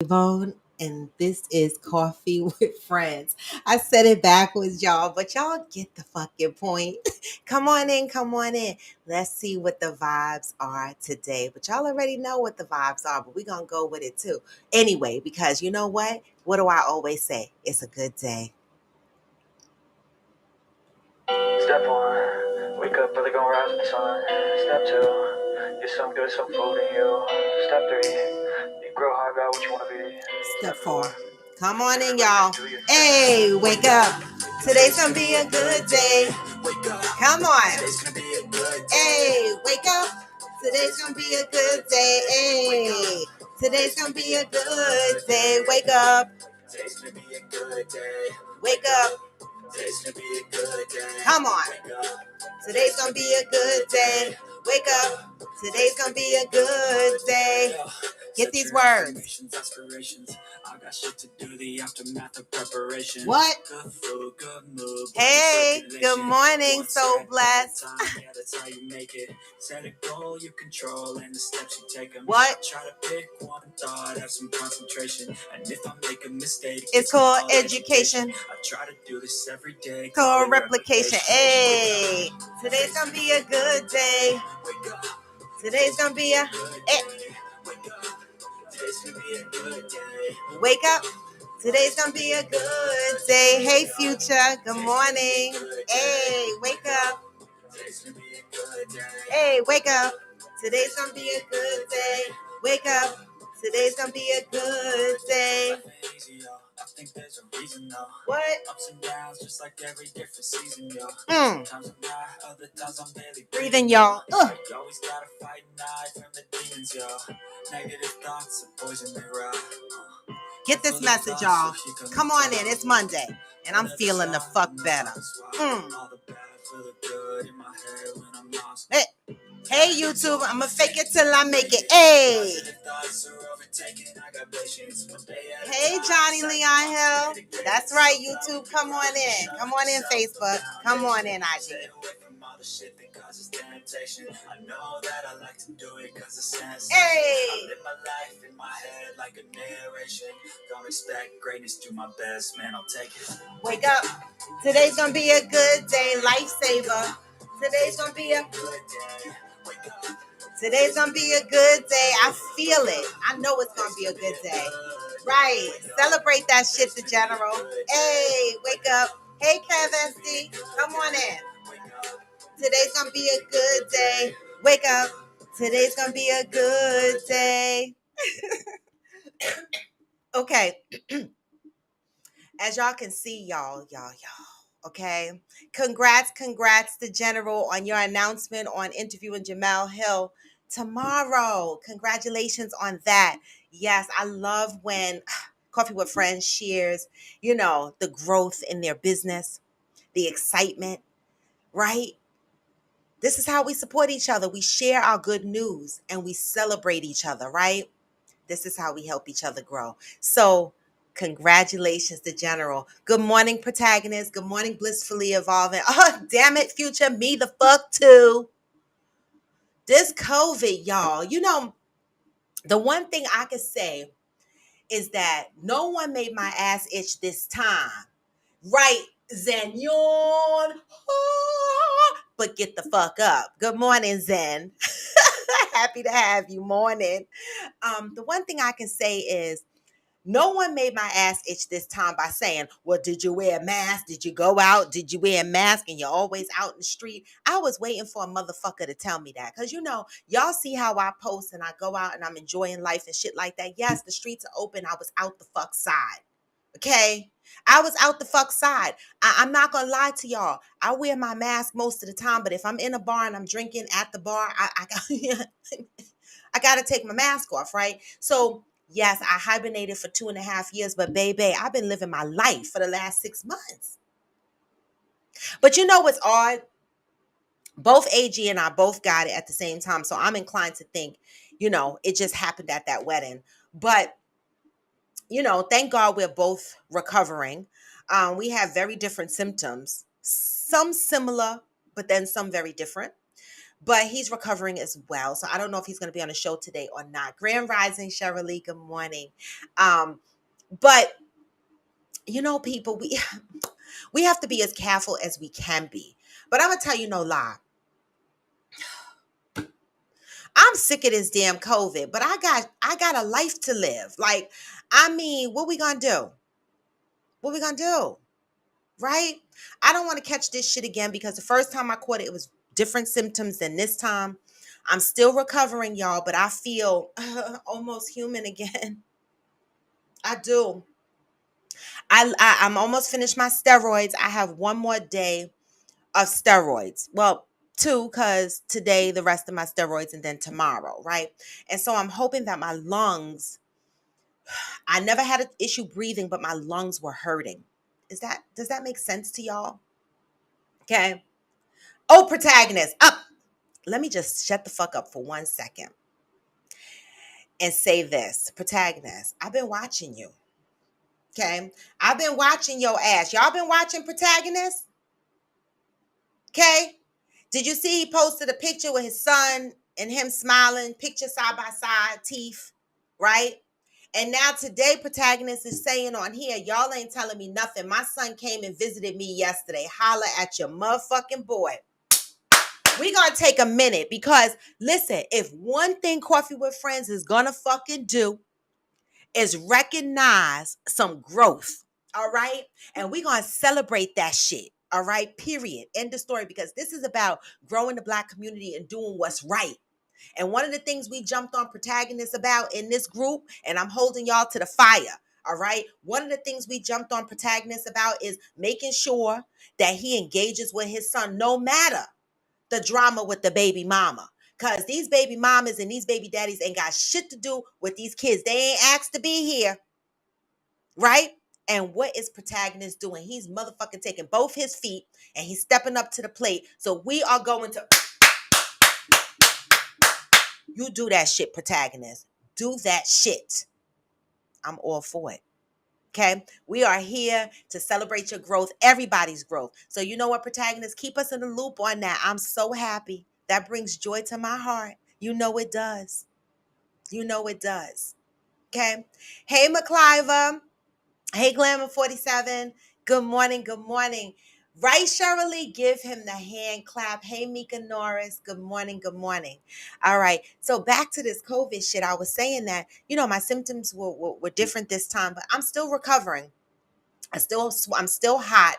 Yvonne, and this is Coffee with Friends. I said it backwards, y'all, but y'all get the fucking point. Come on in, come on in. Let's see what the vibes are today. But y'all already know what the vibes are, but we're going to go with it too. Anyway, because you know what? What do I always say? It's a good day. Step one, wake up early, gonna rise with the sun. Step two, get some good, some food in you. Step three, you grow hard, got what you wanna be. Step four. Come on in, y'all. Hey, wake up. Today's going to be a good day. Come on. Hey, wake up. Today's gonna be a good day. Hey, today's gonna be a good day. Wake up. Today's gonna be a good day. Wake up. Today's gonna be a good day. Come on. Today's gonna be a good day. Wake up. Today's gonna be a good day. Get these words. I got shit to do, the aftermath of preparation. What? Good food, good mood, hey, good morning, so blessed. That's how you make it. Set a goal you control and the steps you take them. What? Try to pick one thought, have some concentration. And if I make a mistake, it's called education. I try to do this every day. Called replication. Hey, today's gonna be a good day. Today's gonna be a wake up. Today's gonna be a good day. Hey, future. Good morning. Hey, wake up. Hey, wake up. Today's gonna be a good day. Wake up. Today's gonna be a good day. I think there's a reason though. What? Ups and downs, just like every different season, yo. Sometimes I'm high, other times I'm barely breathing, y'all. You always gotta fight and hide from the demons, yo. Negative thoughts are poison they rot. Get this message, y'all. Come on in. It's Monday, and I'm feeling the fuck better. Hey. Hey, YouTube, I'ma fake it till I make it. Hey. Hey, Johnny Leon Hill. That's right, YouTube. Come on in. Come on in, Facebook. Come on in, IG. I know that I like to do it because it's sense. Hey. I live my life in my head like a narration. Don't expect greatness, do my best, man, I'll take it. Wake up. Today's gonna be a good day, lifesaver. Today's gonna be a good day. Today's gonna be a good day. I feel it. I know it's gonna be a good day. Right. Celebrate that shit, the general. Hey, wake up. Hey, Kev SD. Come on in. Today's gonna be a good day. Wake up. Today's gonna be a good day. Okay. As y'all can see, y'all. Okay. Congrats, the general, on your announcement on interviewing Jamel Hill tomorrow. Congratulations on that. Yes, I love when Coffee with Friends shares, the growth in their business, the excitement, right? This is how we support each other. We share our good news and we celebrate each other, right? This is how we help each other grow. So, congratulations to General. Good morning, protagonist. Good morning, blissfully evolving. Oh, damn it, future, me the fuck too. This COVID, y'all. The one thing I could say is that no one made my ass itch this time. Right, Zen yawn. But get the fuck up. Good morning, Zen. Happy to have you. Morning. The one thing I can say is no one made my ass itch this time by saying, well, did you wear a mask? Did you go out? Did you wear a mask? And you're always out in the street. I was waiting for a motherfucker to tell me that. Because, y'all see how I post and I go out and I'm enjoying life and shit like that. Yes, the streets are open. I was out the fuck side. Okay? I was out the fuck side. I'm not going to lie to y'all. I wear my mask most of the time. But if I'm in a bar and I'm drinking at the bar, I got to take my mask off, right? So, yes, I hibernated for 2.5 years, but baby, I've been living my life for the last 6 months. But you know what's odd? Both AG and I both got it at the same time. So I'm inclined to think, it just happened at that wedding. But, thank God we're both recovering. We have very different symptoms, some similar, but then some very different. but he's recovering as well. So I don't know if he's going to be on the show today or not. Grand Rising, Cheryl, good morning. But people, we have to be as careful as we can be. But I'm gonna tell you no lie. I'm sick of this damn COVID, but I got a life to live. Like, I mean, what we gonna do? What we gonna do? Right? I don't want to catch this shit again because the first time I caught it, it was different symptoms than this time. I'm still recovering, y'all, but I feel almost human again. I do. I'm almost finished my steroids. I have one more day of steroids. Well, two, because today the rest of my steroids and then tomorrow, right? And so I'm hoping that my lungs, I never had an issue breathing, but my lungs were hurting. Does that make sense to y'all? Okay. Oh, protagonist, up. Let me just shut the fuck up for 1 second and say this. Protagonist, I've been watching you. Okay. I've been watching your ass. Y'all been watching Protagonist? Okay. Did you see he posted a picture with his son and him smiling, picture side by side, teeth, right? And now today, Protagonist is saying on here, y'all ain't telling me nothing. My son came and visited me yesterday. Holla at your motherfucking boy. We gonna take a minute because listen, if one thing Coffee with Friends is gonna fucking do is recognize some growth, all right? And we gonna celebrate that shit, all right? Period. End of story, because this is about growing the Black community and doing what's right. And one of the things we jumped on Protagonists about in this group, and I'm holding y'all to the fire, all right? One of the things we jumped on Protagonists about is making sure that he engages with his son no matter the drama with the baby mama. Because these baby mamas and these baby daddies ain't got shit to do with these kids. They ain't asked to be here, right? And what is Protagonist doing? He's motherfucking taking both his feet and he's stepping up to the plate. So we are going to, you do that shit, Protagonist. Do that shit. I'm all for it. Okay, we are here to celebrate your growth, everybody's growth. So you know what, Protagonists, keep us in the loop on that. I'm so happy. That brings joy to my heart. You know it does. You know it does. Okay. Hey, McCliver. Hey, Glamour 47. Good morning. Good morning. Right, Shirley, give him the hand clap. Hey, Mika Norris. Good morning. Good morning. All right. So back to this COVID shit. I was saying that, my symptoms were different this time, but I'm still recovering. I'm still hot,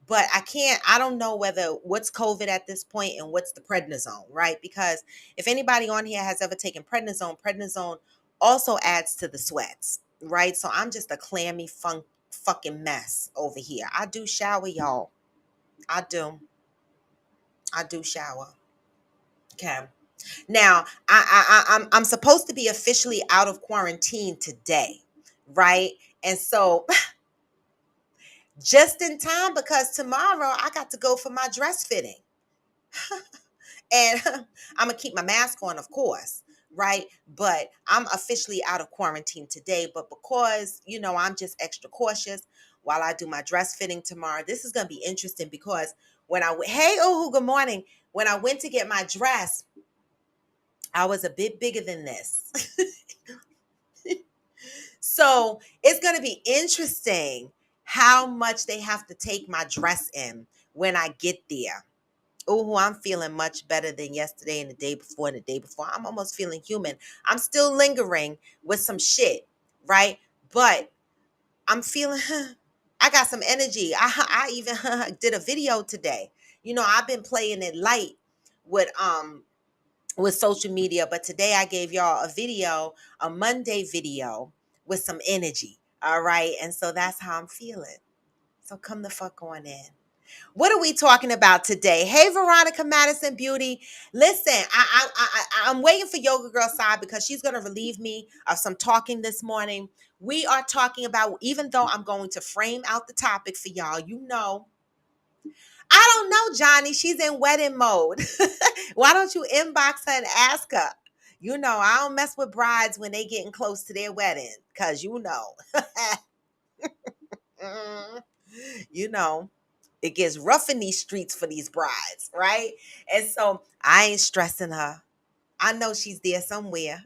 but I don't know what's COVID at this point and what's the prednisone, right? Because if anybody on here has ever taken prednisone also adds to the sweats, right? So I'm just a clammy fucking mess over here. I do shower, y'all. I do. I do shower. Okay. Now, I'm supposed to be officially out of quarantine today, right? And so just in time, because tomorrow I got to go for my dress fitting. And I'm going to keep my mask on, of course, right? But I'm officially out of quarantine today. But because, I'm just extra cautious while I do my dress fitting tomorrow, this is going to be interesting because hey, Uhu, good morning. When I went to get my dress, I was a bit bigger than this. So it's going to be interesting how much they have to take my dress in when I get there. Oh, I'm feeling much better than yesterday and the day before and the day before. I'm almost feeling human. I'm still lingering with some shit, right? But I'm feeling, I got some energy. I even did a video today. I've been playing it light with social media, but today I gave y'all a Monday video with some energy. All right. And so that's how I'm feeling. So come the fuck on in. What are we talking about today? Hey, Veronica Madison Beauty. Listen, I'm waiting for Yoga Girl Side because she's going to relieve me of some talking this morning. We are talking about, even though I'm going to frame out the topic for y'all, I don't know, Johnny. She's in wedding mode. Why don't you inbox her and ask her? I don't mess with brides when they getting close to their wedding because Mm, you know. It gets rough in these streets for these brides, right? And so I ain't stressing her. I know she's there somewhere.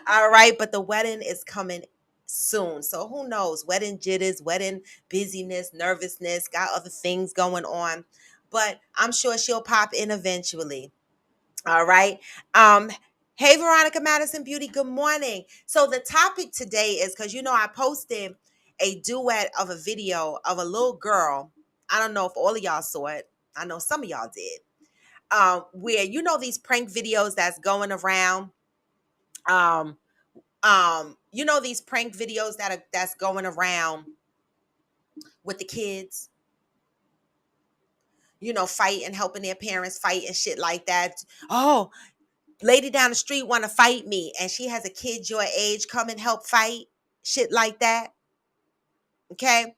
All right, but the wedding is coming soon. So who knows? Wedding jitters, wedding busyness, nervousness, got other things going on. But I'm sure she'll pop in eventually. All right. Um, hey Veronica Madison Beauty, good morning. So the topic today is because I posted a duet of a video of a little girl. I don't know if all of y'all saw it. I know some of y'all did. Where these prank videos that's going around. Um, these prank videos that's going around with the kids, fighting, helping their parents fight and shit like that. Oh, lady down the street want to fight me and she has a kid your age, come and help fight, shit like that. Okay,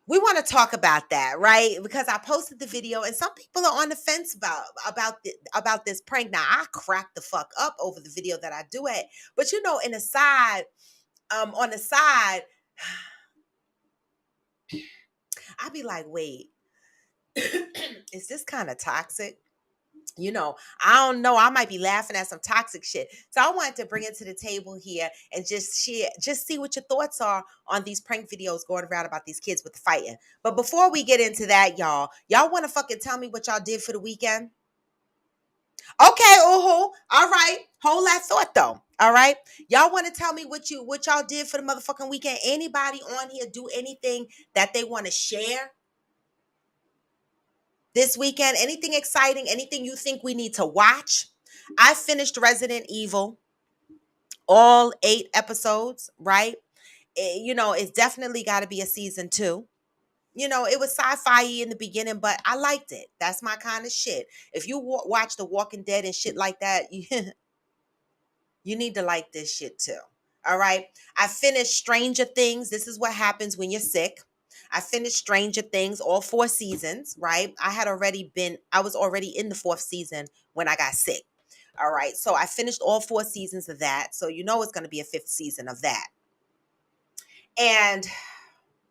we want to talk about that, right? Because I posted the video and some people are on the fence about this prank. Now I cracked the fuck up over the video that I do it, but in the side, on the side, I'd be like, wait, is this kind of toxic? I don't know. I might be laughing at some toxic shit. So I wanted to bring it to the table here and just see what your thoughts are on these prank videos going around about these kids with the fighting. But before we get into that, y'all want to fucking tell me what y'all did for the weekend? Okay, all right. Hold that thought though. All right. Y'all want to tell me what y'all did for the motherfucking weekend? Anybody on here do anything that they want to share this weekend? Anything exciting? Anything you think we need to watch? I finished Resident Evil, all 8 episodes, right? It's definitely got to be a season 2. It was sci-fi in the beginning, but I liked it. That's my kind of shit. If you watch The Walking Dead and shit like that, you need to like this shit too. All right. I finished Stranger Things. This is what happens when you're sick. I finished Stranger Things, all 4 seasons, right? I was already in the 4th season when I got sick. All right. So I finished all 4 seasons of that. So it's going to be a 5th season of that. And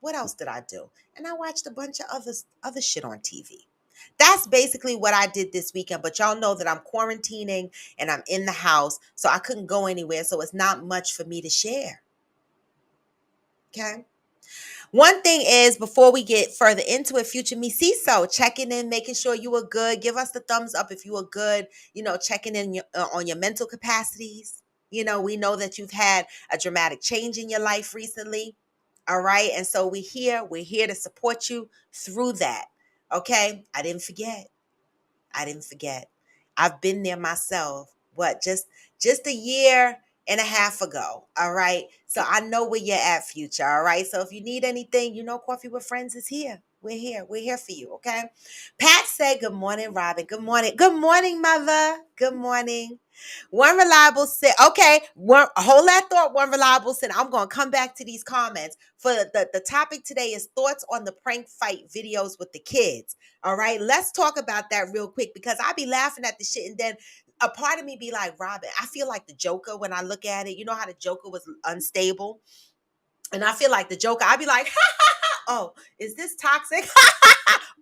what else did I do? And I watched a bunch of other shit on TV. That's basically what I did this weekend. But y'all know that I'm quarantining and I'm in the house, so I couldn't go anywhere. So it's not much for me to share. Okay. One thing is, before we get further into it, Future Me CISO, checking in, making sure you were good. Give us the thumbs up if you were good. Checking in on your mental capacities. We know that you've had a dramatic change in your life recently. All right. And so we're here to support you through that. Okay. I didn't forget. I've been there myself. What, just a year and a half ago. All right. So I know where you're at, Future. All right. So if you need anything, Coffee with Friends is here. We're here. We're here for you. Okay. Pat said, good morning, Robin. Good morning. Good morning, mother. Good morning. One reliable said, okay, hold that thought, one reliable said, I'm going to come back to these comments. For the topic today is thoughts on the prank fight videos with the kids. All right, let's talk about that real quick because I be laughing at the shit and then a part of me be like, Robin, I feel like the Joker when I look at it. You know how the Joker was unstable? And I feel like the Joker, I be like, oh, is this toxic?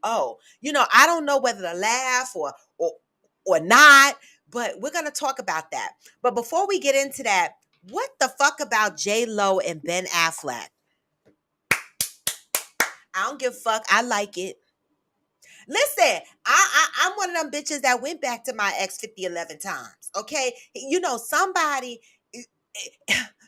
Oh, I don't know whether to laugh or not, but we're going to talk about that. But before we get into that, what the fuck about J Lo and Ben Affleck? I don't give a fuck. I like it. Listen, I'm one of them bitches that went back to my ex 50, 11 times. Okay. Somebody,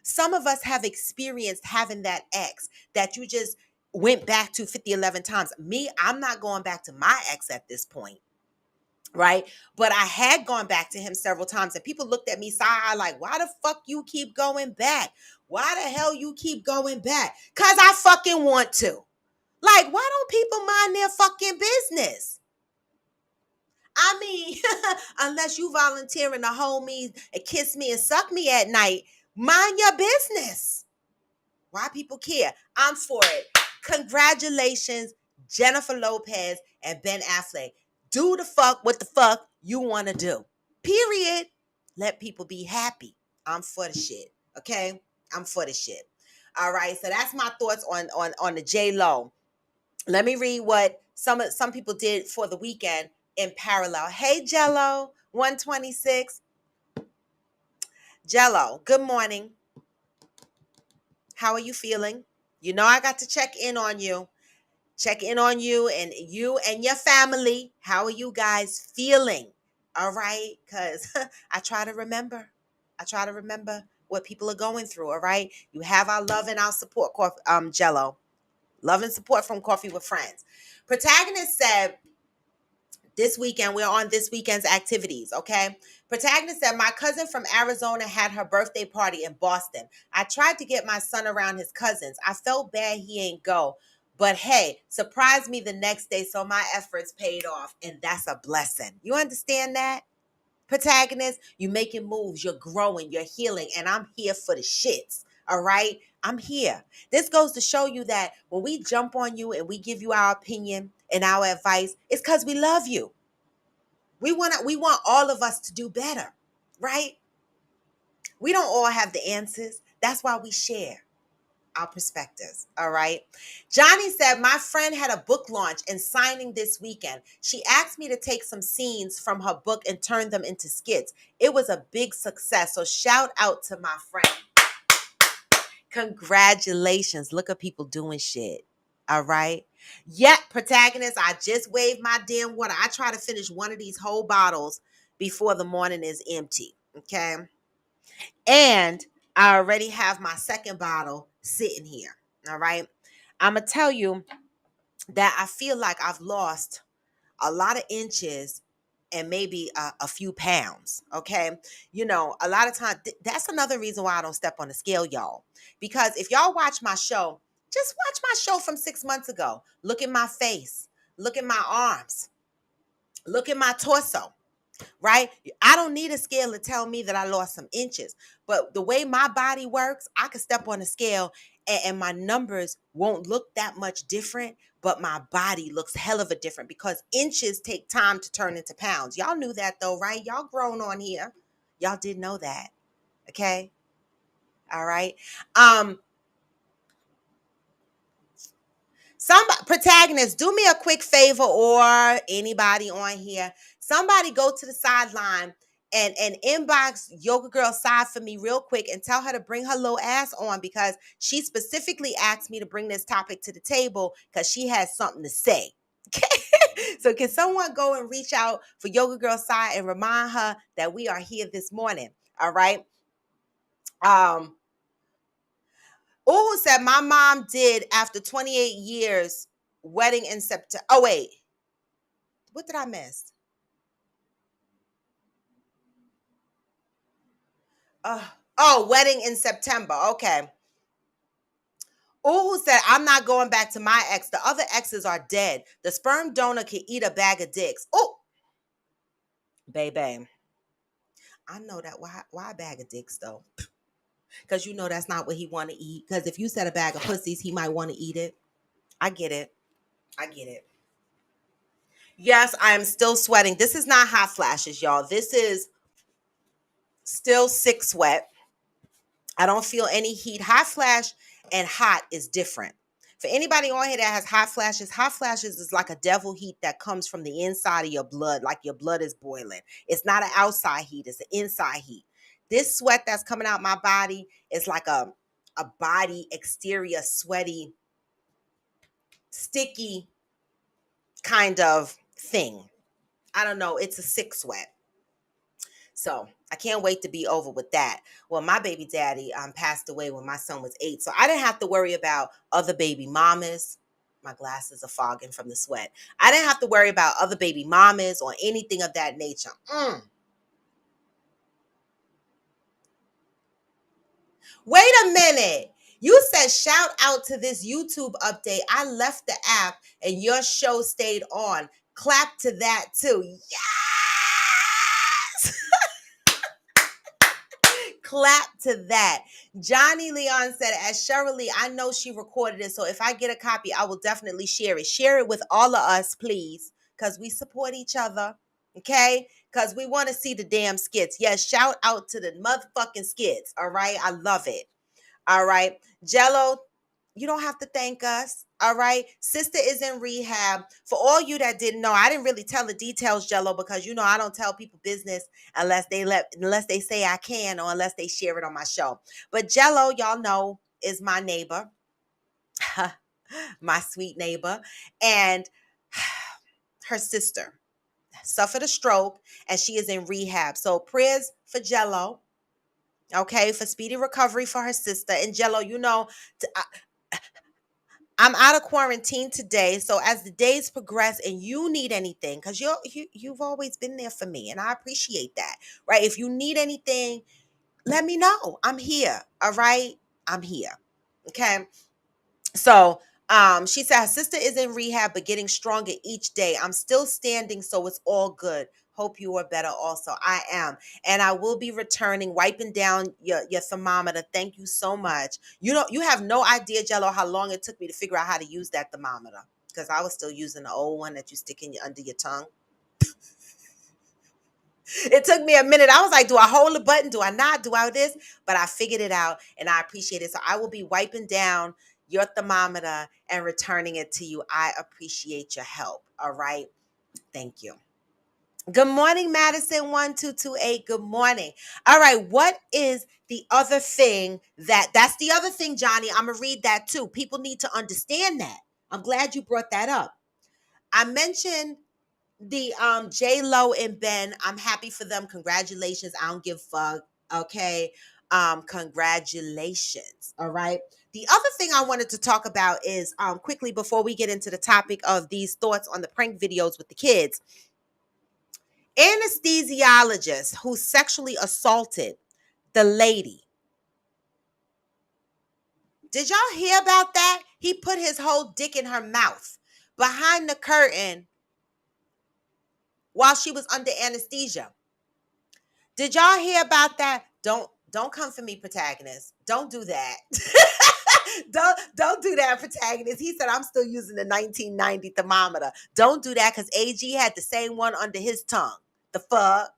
some of us have experienced having that ex that you just went back to 50, 11 times. Me, I'm not going back to my ex at this point. Right. But I had gone back to him several times and people looked at me side like, why the fuck you keep going back? Why the hell you keep going back? Because I fucking want to. Like, why don't people mind their fucking business? I mean, unless you volunteering to hold me and kiss me and suck me at night, mind your business. Why people care? I'm for it. Congratulations, Jennifer Lopez and Ben Affleck. Do the fuck what the fuck you want to do. Period. Let people be happy. I'm for the shit. Okay? I'm for the shit. All right, so that's my thoughts on the J Lo. Let me read what some people did for the weekend in parallel. Hey Jello, 126. Jello, good morning. How are you feeling? You know I got to check in on you. Check in on you and your family. How are you guys feeling? All right, cuz I try to remember. I try to remember what people are going through, all right? You have our love and our support, Jello. Love and support from Coffee with Friends. Protagonist said, this weekend, we're on this weekend's activities, okay? Protagonist said, my cousin from Arizona had her birthday party in Boston. I tried to get my son around his cousins. I felt bad he ain't go. But hey, surprised me the next day, so my efforts paid off. And that's a blessing. You understand that? Protagonist, you making moves, you're growing, you're healing, and I'm here for the shits. All right? I'm here. This goes to show you that when we jump on you and we give you our opinion and our advice, it's because we love you. We want all of us to do better, right? We don't all have the answers. That's why we share our perspectives. All right. Johnny said, my friend had a book launch and signing this weekend. She asked me to take some scenes from her book and turn them into skits. It was a big success. So shout out to my friend. Congratulations. Look at people doing shit. All right. Yep, protagonist. I just waved my damn water. I try to finish one of these whole bottles before the morning is empty. Okay. And I already have my second bottle sitting here. All right. I'm going to tell you that I feel like I've lost a lot of inches and maybe a few pounds. Okay. You know, a lot of times, that's another reason why I don't step on the scale, y'all. Because if y'all watch my show, just watch my show from 6 months ago. Look at my face, look at my arms, look at my torso. Right? I don't need a scale to tell me that I lost some inches. But the way my body works, I could step on a scale and my numbers won't look that much different, but my body looks hell of a different because inches take time to turn into pounds. Y'all knew that though, right? Y'all grown on here. Y'all did know that. Okay? All right. Some protagonists, do me a quick favor, or anybody on here. Somebody go to the sideline and inbox Yoga Girl Side for me real quick and tell her to bring her little ass on because she specifically asked me to bring this topic to the table because she has something to say. Okay. So can someone go and reach out for Yoga Girl Side and remind her that we are here this morning? All right. Um, Oh, said my mom did after 28 years wedding in September. Oh, wait. What did I miss? Wedding in September. Okay. Who said, I'm not going back to my ex. The other exes are dead. The sperm donor can eat a bag of dicks. Oh, baby. I know that. Why a bag of dicks, though? Because you know that's not what he want to eat. Because if you said a bag of pussies, he might want to eat it. I get it. I get it. Yes, I am still sweating. This is not hot flashes, y'all. This is still sick sweat. I don't feel any heat. Hot flash and hot is different. For anybody on here that has hot flashes is like a devil heat that comes from the inside of your blood, like your blood is boiling. It's not an outside heat, it's an inside heat. This sweat that's coming out my body is like a body exterior sweaty, sticky kind of thing. I don't know. It's a sick sweat. So I can't wait to be over with that. Well, my baby daddy passed away when my son was 8. So I didn't have to worry about other baby mamas. My glasses are fogging from the sweat. I didn't have to worry about other baby mamas or anything of that nature. Wait a minute. You said shout out to this YouTube update. I left the app and your show stayed on. Clap to that too. Yes! Clap to that. Johnny Leon said, as Cheryl Lee, I know she recorded it, so if I get a copy, I will definitely share it. Share it with all of us, please, because we support each other, okay? Because we want to see the damn skits. Yes, shout out to the motherfucking skits, all right? I love it. All right. Jello, you don't have to thank us. All right. Sister is in rehab. For all you that didn't know, I didn't really tell the details, Jello, because I don't tell people business unless they say I can or unless they share it on my show. But Jello, y'all know, is my neighbor, my sweet neighbor, and her sister suffered a stroke and she is in rehab. So prayers for Jello, okay, for speedy recovery for her sister. And Jello, I'm out of quarantine today. So as the days progress and you need anything, because you've always been there for me, and I appreciate that, right? If you need anything, let me know. I'm here. All right, I'm here. Okay. So she said her sister is in rehab but getting stronger each day. I'm still standing, so it's all good. Hope you are better also. I am. And I will be returning, wiping down your thermometer. Thank you so much. You have no idea, Jello, how long it took me to figure out how to use that thermometer. Because I was still using the old one that you stick under your tongue. It took me a minute. I was like, do I hold the button? Do I not? Do I this? But I figured it out and I appreciate it. So I will be wiping down your thermometer and returning it to you. I appreciate your help. All right. Thank you. Good morning, Madison 1228. Good morning. All right. What is the other thing that's the other thing, Johnny? I'm going to read that too. People need to understand that. I'm glad you brought that up. I mentioned the J Lo and Ben. I'm happy for them. Congratulations. I don't give a fuck. Okay. Congratulations. All right. The other thing I wanted to talk about is quickly before we get into the topic of these thoughts on the prank videos with the kids. Anesthesiologist who sexually assaulted the lady. Did y'all hear about that? He put his whole dick in her mouth behind the curtain while she was under anesthesia. Did y'all hear about that? Don't come for me, protagonist. Don't do that. don't do that, protagonist. He said I'm still using the 1990 thermometer. Don't do that because AG had the same one under his tongue. The fuck?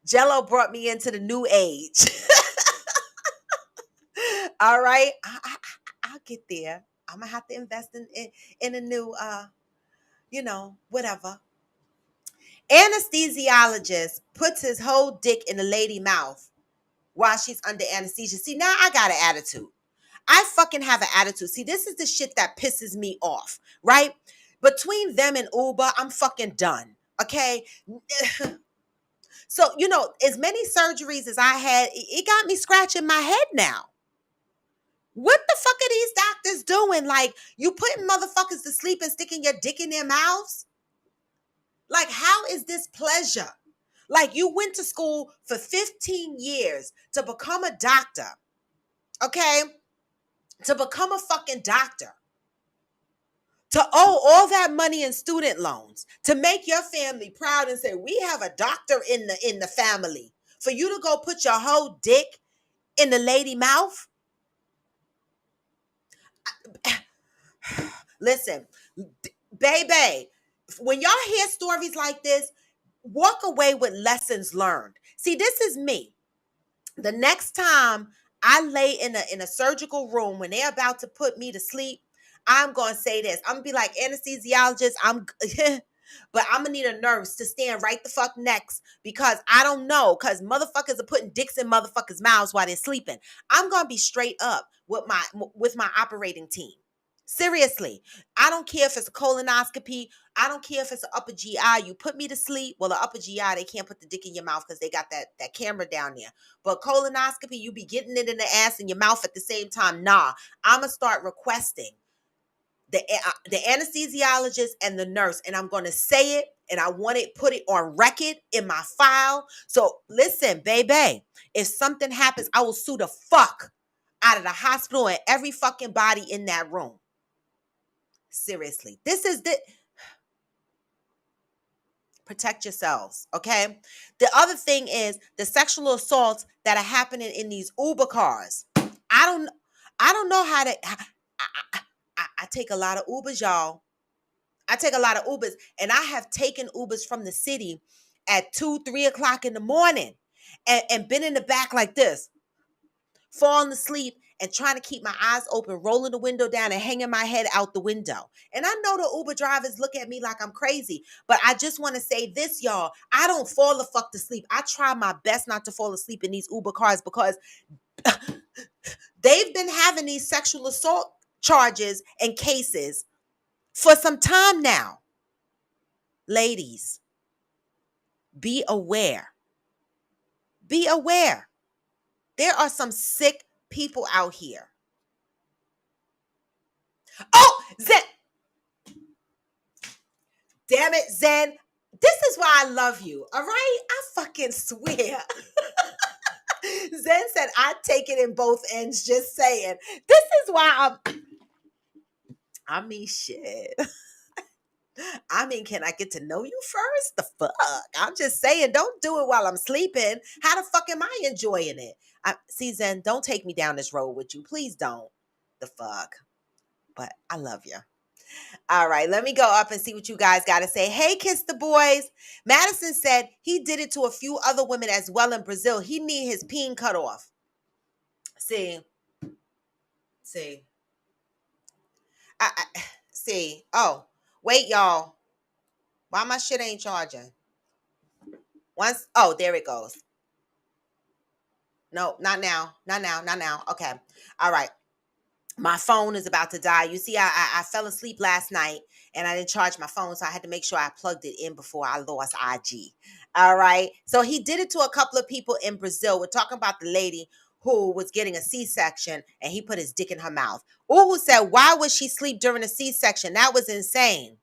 Jello brought me into the new age. All right, I'll get there. I'm gonna have to invest in a new whatever. Anesthesiologist puts his whole dick in the lady mouth while she's under anesthesia. See, now I got an attitude. I fucking have an attitude. See, this is the shit that pisses me off, right? Between them and Uber, I'm fucking done. Okay. So, as many surgeries as I had, it got me scratching my head now. What the fuck are these doctors doing? Like, you putting motherfuckers to sleep and sticking your dick in their mouths? Like, how is this pleasure? Like, you went to school for 15 years to become a doctor, okay? To become a fucking doctor. To owe all that money in student loans. To make your family proud and say, we have a doctor in the family. For you to go put your whole dick in the lady mouth? Listen, baby, when y'all hear stories like this, walk away with lessons learned. See, this is me. The next time I lay in a surgical room when they're about to put me to sleep, I'm gonna say this. I'm gonna be like, anesthesiologist, but I'm gonna need a nurse to stand right the fuck next because I don't know, because motherfuckers are putting dicks in motherfuckers' mouths while they're sleeping. I'm gonna be straight up with my operating team. Seriously, I don't care if it's a colonoscopy. I don't care if it's an upper GI. You put me to sleep. Well, the upper GI, they can't put the dick in your mouth because they got that camera down there. But colonoscopy, you be getting it in the ass and your mouth at the same time. Nah, I'm going to start requesting the anesthesiologist and the nurse, and I'm going to say it, and I want it, put it on record in my file. So listen, baby, if something happens, I will sue the fuck out of the hospital and every fucking body in that room. Seriously, this is the protect yourselves, okay? The other thing is the sexual assaults that are happening in these Uber cars. I don't know how to. I take a lot of Ubers, y'all. I take a lot of Ubers, and I have taken Ubers from the city at 2, 3 o'clock in the morning, and been in the back like this falling asleep and trying to keep my eyes open, rolling the window down and hanging my head out the window. And I know the Uber drivers look at me like I'm crazy, but I just want to say this, y'all. I don't fall the fuck to sleep. I try my best not to fall asleep in these Uber cars because they've been having these sexual assault charges and cases for some time now. Ladies, be aware. Be aware. There are some sick people out here. Oh, Zen. Damn it, Zen. This is why I love you, all right? I fucking swear. Zen said, I take it in both ends, just saying. This is why I mean, shit. I mean, can I get to know you first? The fuck? I'm just saying, don't do it while I'm sleeping. How the fuck am I enjoying it? See, Zen, don't take me down this road with you. Please don't. The fuck? But I love you. All right, let me go up and see what you guys got to say. Hey, Kiss the Boys. Madison said he did it to a few other women as well in Brazil. He need his peen cut off. See. See. Oh, wait, y'all. Why my shit ain't charging? Oh, there it goes. No, not now. Not now. Okay. All right. My phone is about to die. You see, I fell asleep last night and I didn't charge my phone, so I had to make sure I plugged it in before I lost IG. All right. So he did it to a couple of people in Brazil. We're talking about the lady who was getting a C-section and he put his dick in her mouth. Uhu said, why would she sleep during a C-section? That was insane.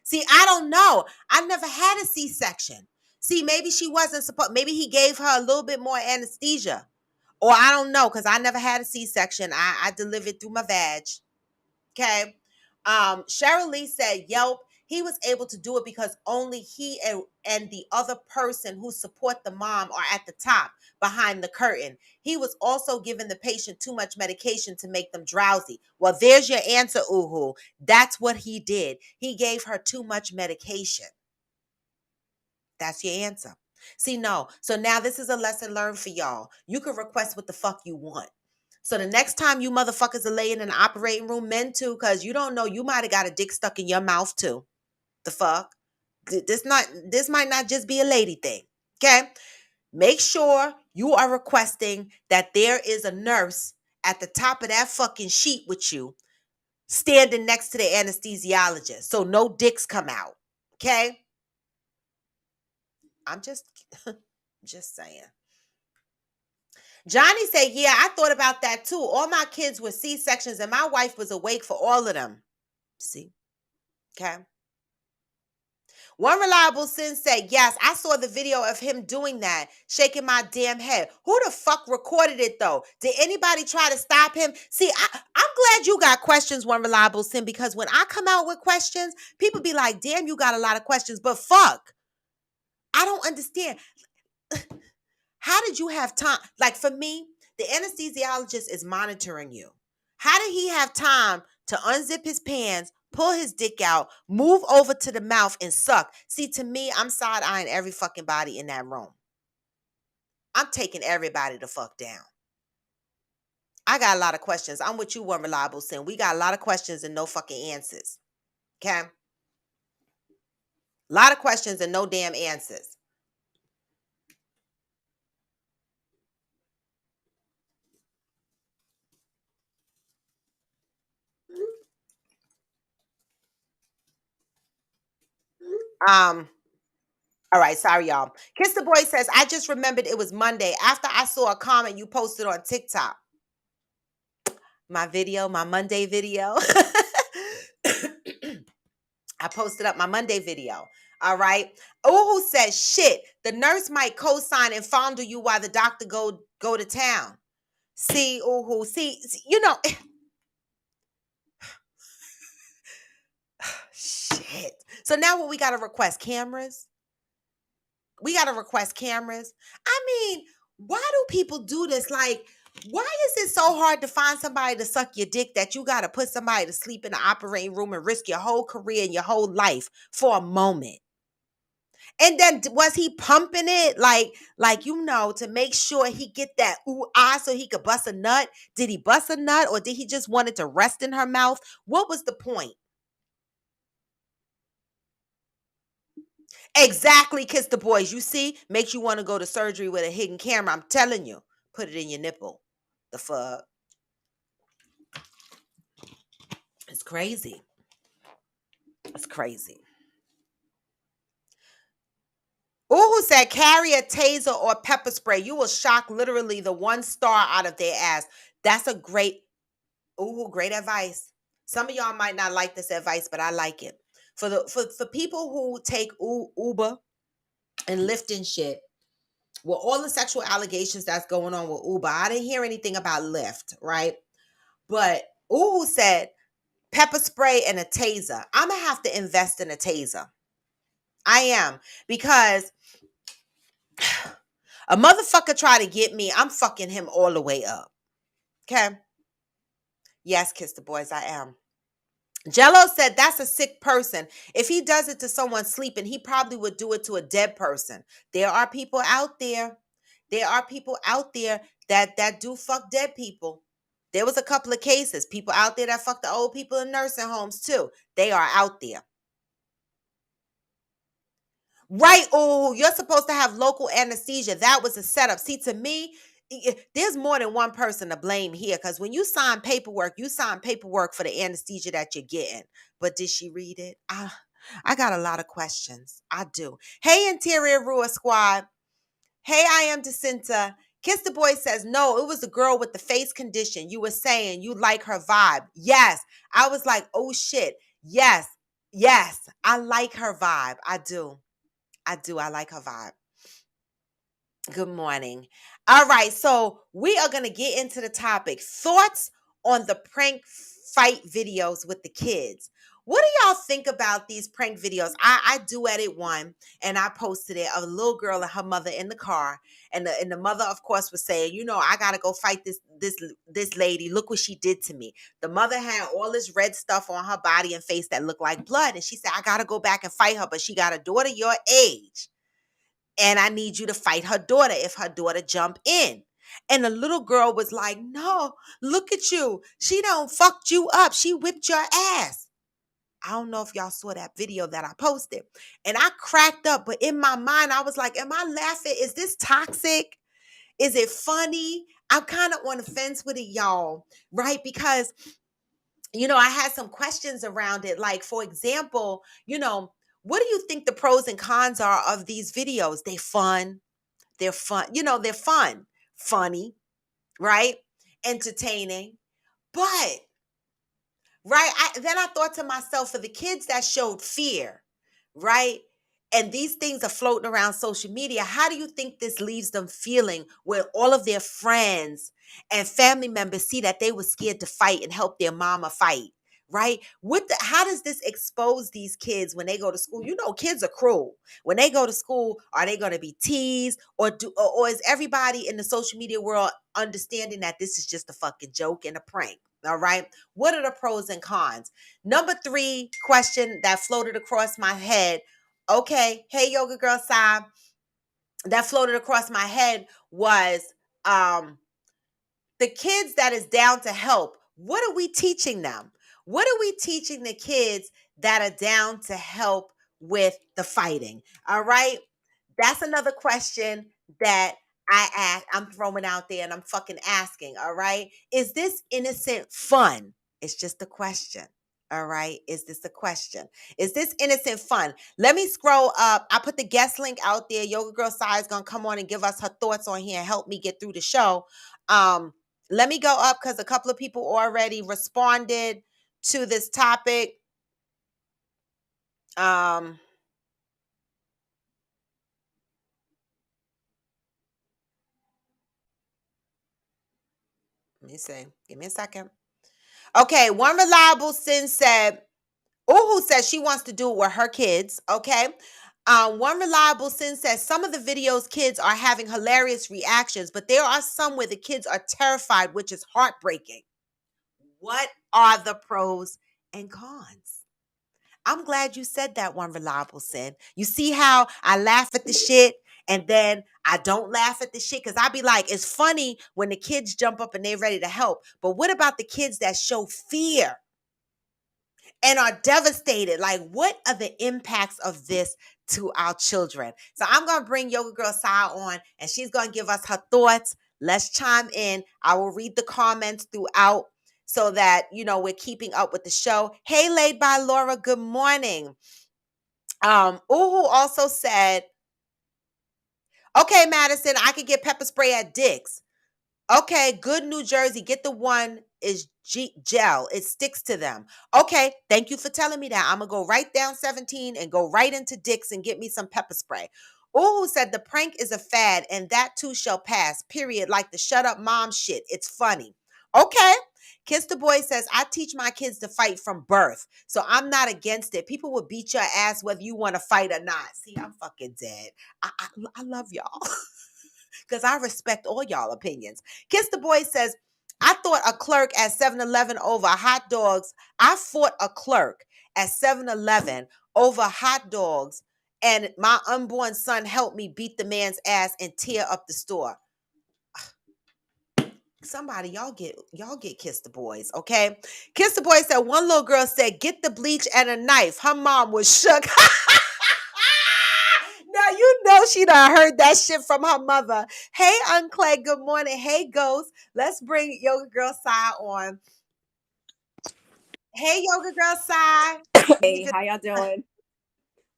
See, I don't know. I never had a C-section. See, maybe she wasn't supposed, maybe he gave her a little bit more anesthesia. Or I don't know, because I never had a C-section. I delivered through my vag. Okay. Cheryl Lee said, Yelp, he was able to do it because only he and the other person who support the mom are at the top behind the curtain. He was also giving the patient too much medication to make them drowsy. Well, there's your answer, Uhu. That's what he did. He gave her too much medication. That's your answer. See, no. So now this is a lesson learned for y'all. You can request what the fuck you want. So the next time you motherfuckers are laying in the operating room, men too, because you don't know, you might have got a dick stuck in your mouth too. The fuck? This might not just be a lady thing. Okay? Make sure you are requesting that there is a nurse at the top of that fucking sheet with you, standing next to the anesthesiologist, so no dicks come out. Okay? I'm just saying. Johnny said, yeah, I thought about that too. All my kids were C-sections and my wife was awake for all of them. See? Okay. One reliable sin said, yes, I saw the video of him doing that, shaking my damn head. Who the fuck recorded it though? Did anybody try to stop him? See, I'm glad you got questions, One Reliable Sin, because when I come out with questions, people be like, damn, you got a lot of questions, but fuck. I don't understand. How did you have time? Like for me, the anesthesiologist is monitoring you. How did he have time to unzip his pants, pull his dick out, move over to the mouth and suck? See, to me, I'm side-eyeing every fucking body in that room. I'm taking everybody the fuck down. I got a lot of questions. I'm with you, One Reliable Sin. We got a lot of questions and no fucking answers. Okay? A lot of questions and no damn answers. All right, sorry, y'all. Kiss the Boy says, I just remembered it was Monday after I saw a comment you posted on TikTok. My Monday video. I posted up my Monday video. All right. Uhu says, shit, the nurse might co-sign and fondle you while the doctor go to town. See, Uhu, see, you know. Shit. So now what we got to request? Cameras? We got to request cameras. I mean, why do people do this? Like, why is it so hard to find somebody to suck your dick that you got to put somebody to sleep in the operating room and risk your whole career and your whole life for a moment? And then was he pumping it to make sure he get that ooh ah so he could bust a nut? Did he bust a nut or did he just want it to rest in her mouth? What was the point? Exactly, Kiss the Boys. You see, makes you want to go to surgery with a hidden camera. I'm telling you, put it in your nipple. The fuck, it's crazy. It's crazy. Ooh, said carry a taser or pepper spray. You will shock literally the one star out of their ass. That's a great advice. Some of y'all might not like this advice, but I like it. For people who take Uber and Lyft and shit, with all the sexual allegations that's going on with Uber, I didn't hear anything about Lyft, right? But Uhu said pepper spray and a taser. I'm gonna have to invest in a taser. I am, because a motherfucker try to get me, I'm fucking him all the way up. Okay. Yes, Kiss the Boys, I am. Jello said that's a sick person. If he does it to someone sleeping, he probably would do it to a dead person. There are people out there. There are people out there that do fuck dead people. There was a couple of cases. People out there that fuck the old people in nursing homes too. They are out there. Right. Oh, you're supposed to have local anesthesia. That was a setup. See, to me, there's more than one person to blame here, because when you sign paperwork for the anesthesia that you're getting. But did she read it? I got a lot of questions. I do. Hey, Interior Rua Squad. Hey, I am Jacinta. Kiss the Boy says, no, it was the girl with the face condition. You were saying you like her vibe. Yes. I was like, oh shit. Yes. Yes. I like her vibe. I do. I do. I like her vibe. Good morning. All right. So we are going to get into the topic. Thoughts on the prank fight videos with the kids. What do y'all think about these prank videos? I do edit one and I posted it of a little girl and her mother in the car. And the mother, of course, was saying, I gotta go fight this lady. Look what she did to me. The mother had all this red stuff on her body and face that looked like blood. And she said, I gotta go back and fight her, but she got a daughter your age. And I need you to fight her daughter if her daughter jump in. And the little girl was like, no, look at you. She done fucked you up. She whipped your ass. I don't know if y'all saw that video that I posted. And I cracked up, but in my mind, I was like, am I laughing? Is this toxic? Is it funny? I'm kind of on the fence with it, y'all, right? Because, I had some questions around it. Like, for example, what do you think the pros and cons are of these videos? They fun. They're fun. They're fun, funny, right? Entertaining. But right, then I thought to myself, for the kids that showed fear, right? And these things are floating around social media. How do you think this leaves them feeling when all of their friends and family members see that they were scared to fight and help their mama fight? Right? How does this expose these kids when they go to school? Kids are cruel. When they go to school, are they going to be teased, or is everybody in the social media world understanding that this is just a fucking joke and a prank? All right. What are the pros and cons? Number 3 question that floated across my head. Okay. Hey, Yoga Girl Sai. That floated across my head was the kids that is down to help. What are we teaching them? What are we teaching the kids that are down to help with the fighting? All right. That's another question that I'm throwing out there and I'm fucking asking. All right. Is this innocent fun? It's just a question. All right. Is this a question? Is this innocent fun? Let me scroll up. I put the guest link out there. Yoga Girl Sai is going to come on and give us her thoughts on here and help me get through the show. Let me go up because a couple of people already responded to this topic. Let me see. Give me a second. Okay, one reliable sin said, Uhu says she wants to do it with her kids. Okay. One reliable sin says some of the videos kids are having hilarious reactions, but there are some where the kids are terrified, which is heartbreaking. What are the pros and cons? I'm glad you said that one, Reliable Sin. You see how I laugh at the shit and then I don't laugh at the shit because I be like, it's funny when the kids jump up and they're ready to help. But what about the kids that show fear and are devastated? Like, what are the impacts of this to our children? So I'm going to bring Yoga Girl Sai on and she's going to give us her thoughts. Let's chime in. I will read the comments throughout so that, we're keeping up with the show. Hey, Laid by Laura, good morning. Uhu also said, okay, Madison, I could get pepper spray at Dick's. Okay, good New Jersey. Get the one is gel. It sticks to them. Okay, thank you for telling me that. I'm going to go right down 17 and go right into Dick's and get me some pepper spray. Uhu said the prank is a fad and that too shall pass, period. Like the shut up mom shit. It's funny. Okay. Kiss the Boy says, I teach my kids to fight from birth. So I'm not against it. People will beat your ass whether you want to fight or not. See, I'm fucking dead. I love y'all. Because I respect all y'all opinions. Kiss the Boy says, I thought a clerk at 7-Eleven over hot dogs. I fought a clerk at 7-Eleven over hot dogs, and my unborn son helped me beat the man's ass and tear up the store. Somebody, y'all get Kiss the Boys, okay? Kiss the Boy said one little girl said, get the bleach and a knife. Her mom was shook. Now you know she done heard that shit from her mother. Hey, Unclay, good morning. Hey, Ghost. Let's bring Yoga Girl Sai on. Hey, Yoga Girl Sai. Hey, how y'all doing?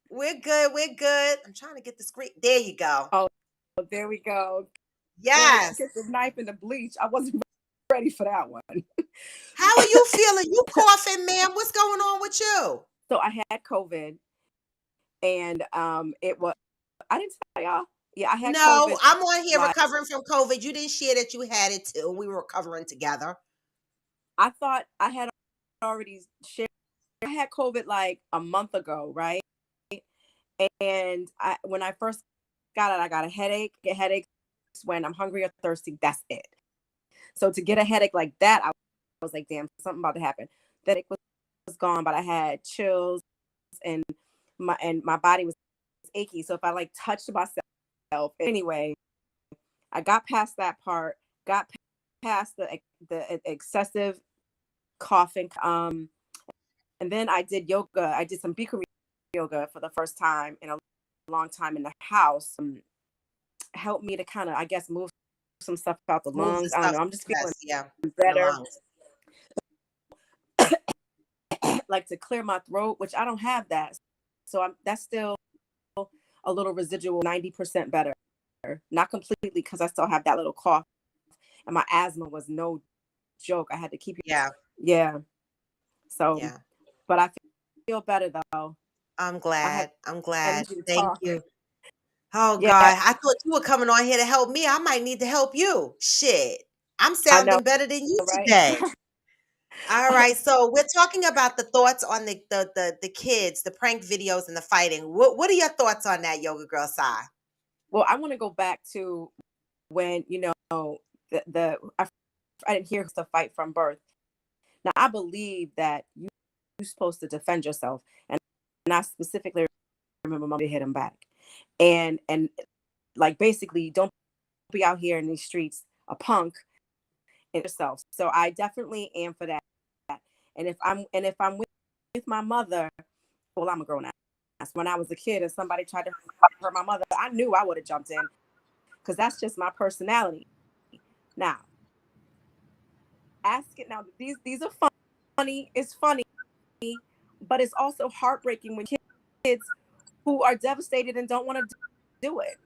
We're good. We're good. I'm trying to get the screen. There you go. Oh, there we go. Yes. Get the knife and the bleach. I wasn't ready for that one. How are you feeling? You coughing, ma'am? What's going on with you? So I had COVID, and it was. I didn't tell y'all. Yeah, I had No, COVID. I'm on here recovering from COVID. You didn't share that you had it too. We were recovering together. I thought I had already shared. I had COVID like a month ago, right? And when I first got it, I got a headache. Get headaches when I'm hungry or thirsty. That's it. So to get a headache like that, I was like, damn, something about to happen. That it was gone, but I had chills and my body was achy. So if I like touched myself, anyway, I got past that part, got past the excessive coughing. And then I did yoga. I did some Bikram yoga for the first time in a long time in the house. Helped me to kind of, I guess, move some stuff out the lungs. I don't know. I'm just feeling better. Like to clear my throat, which I don't have that. So that's still a little residual, 90% better. Not completely, because I still have that little cough. And my asthma was no joke. I had to keep it. Yeah. So, but I feel better though. I'm glad. Thank you. Oh God, I thought you were coming on here to help me. I might need to help you. Shit. I'm sounding better than you today. All right. So we're talking about the thoughts on the kids, the prank videos and the fighting. What are your thoughts on that, Yoga Girl Sai? Well, I want to go back to when, I didn't hear the fight from birth. Now, I believe that you're supposed to defend yourself. And I specifically remember Mom hit him back. And like, basically, don't be out here in these streets a punk in yourself. So I definitely am for that. And if I'm with my mother, well, I'm a grown ass. When I was a kid and somebody tried to hurt my mother, I knew I would have jumped in, because that's just my personality. Now, these are funny. It's funny, but it's also heartbreaking when kids who are devastated and don't want to do it.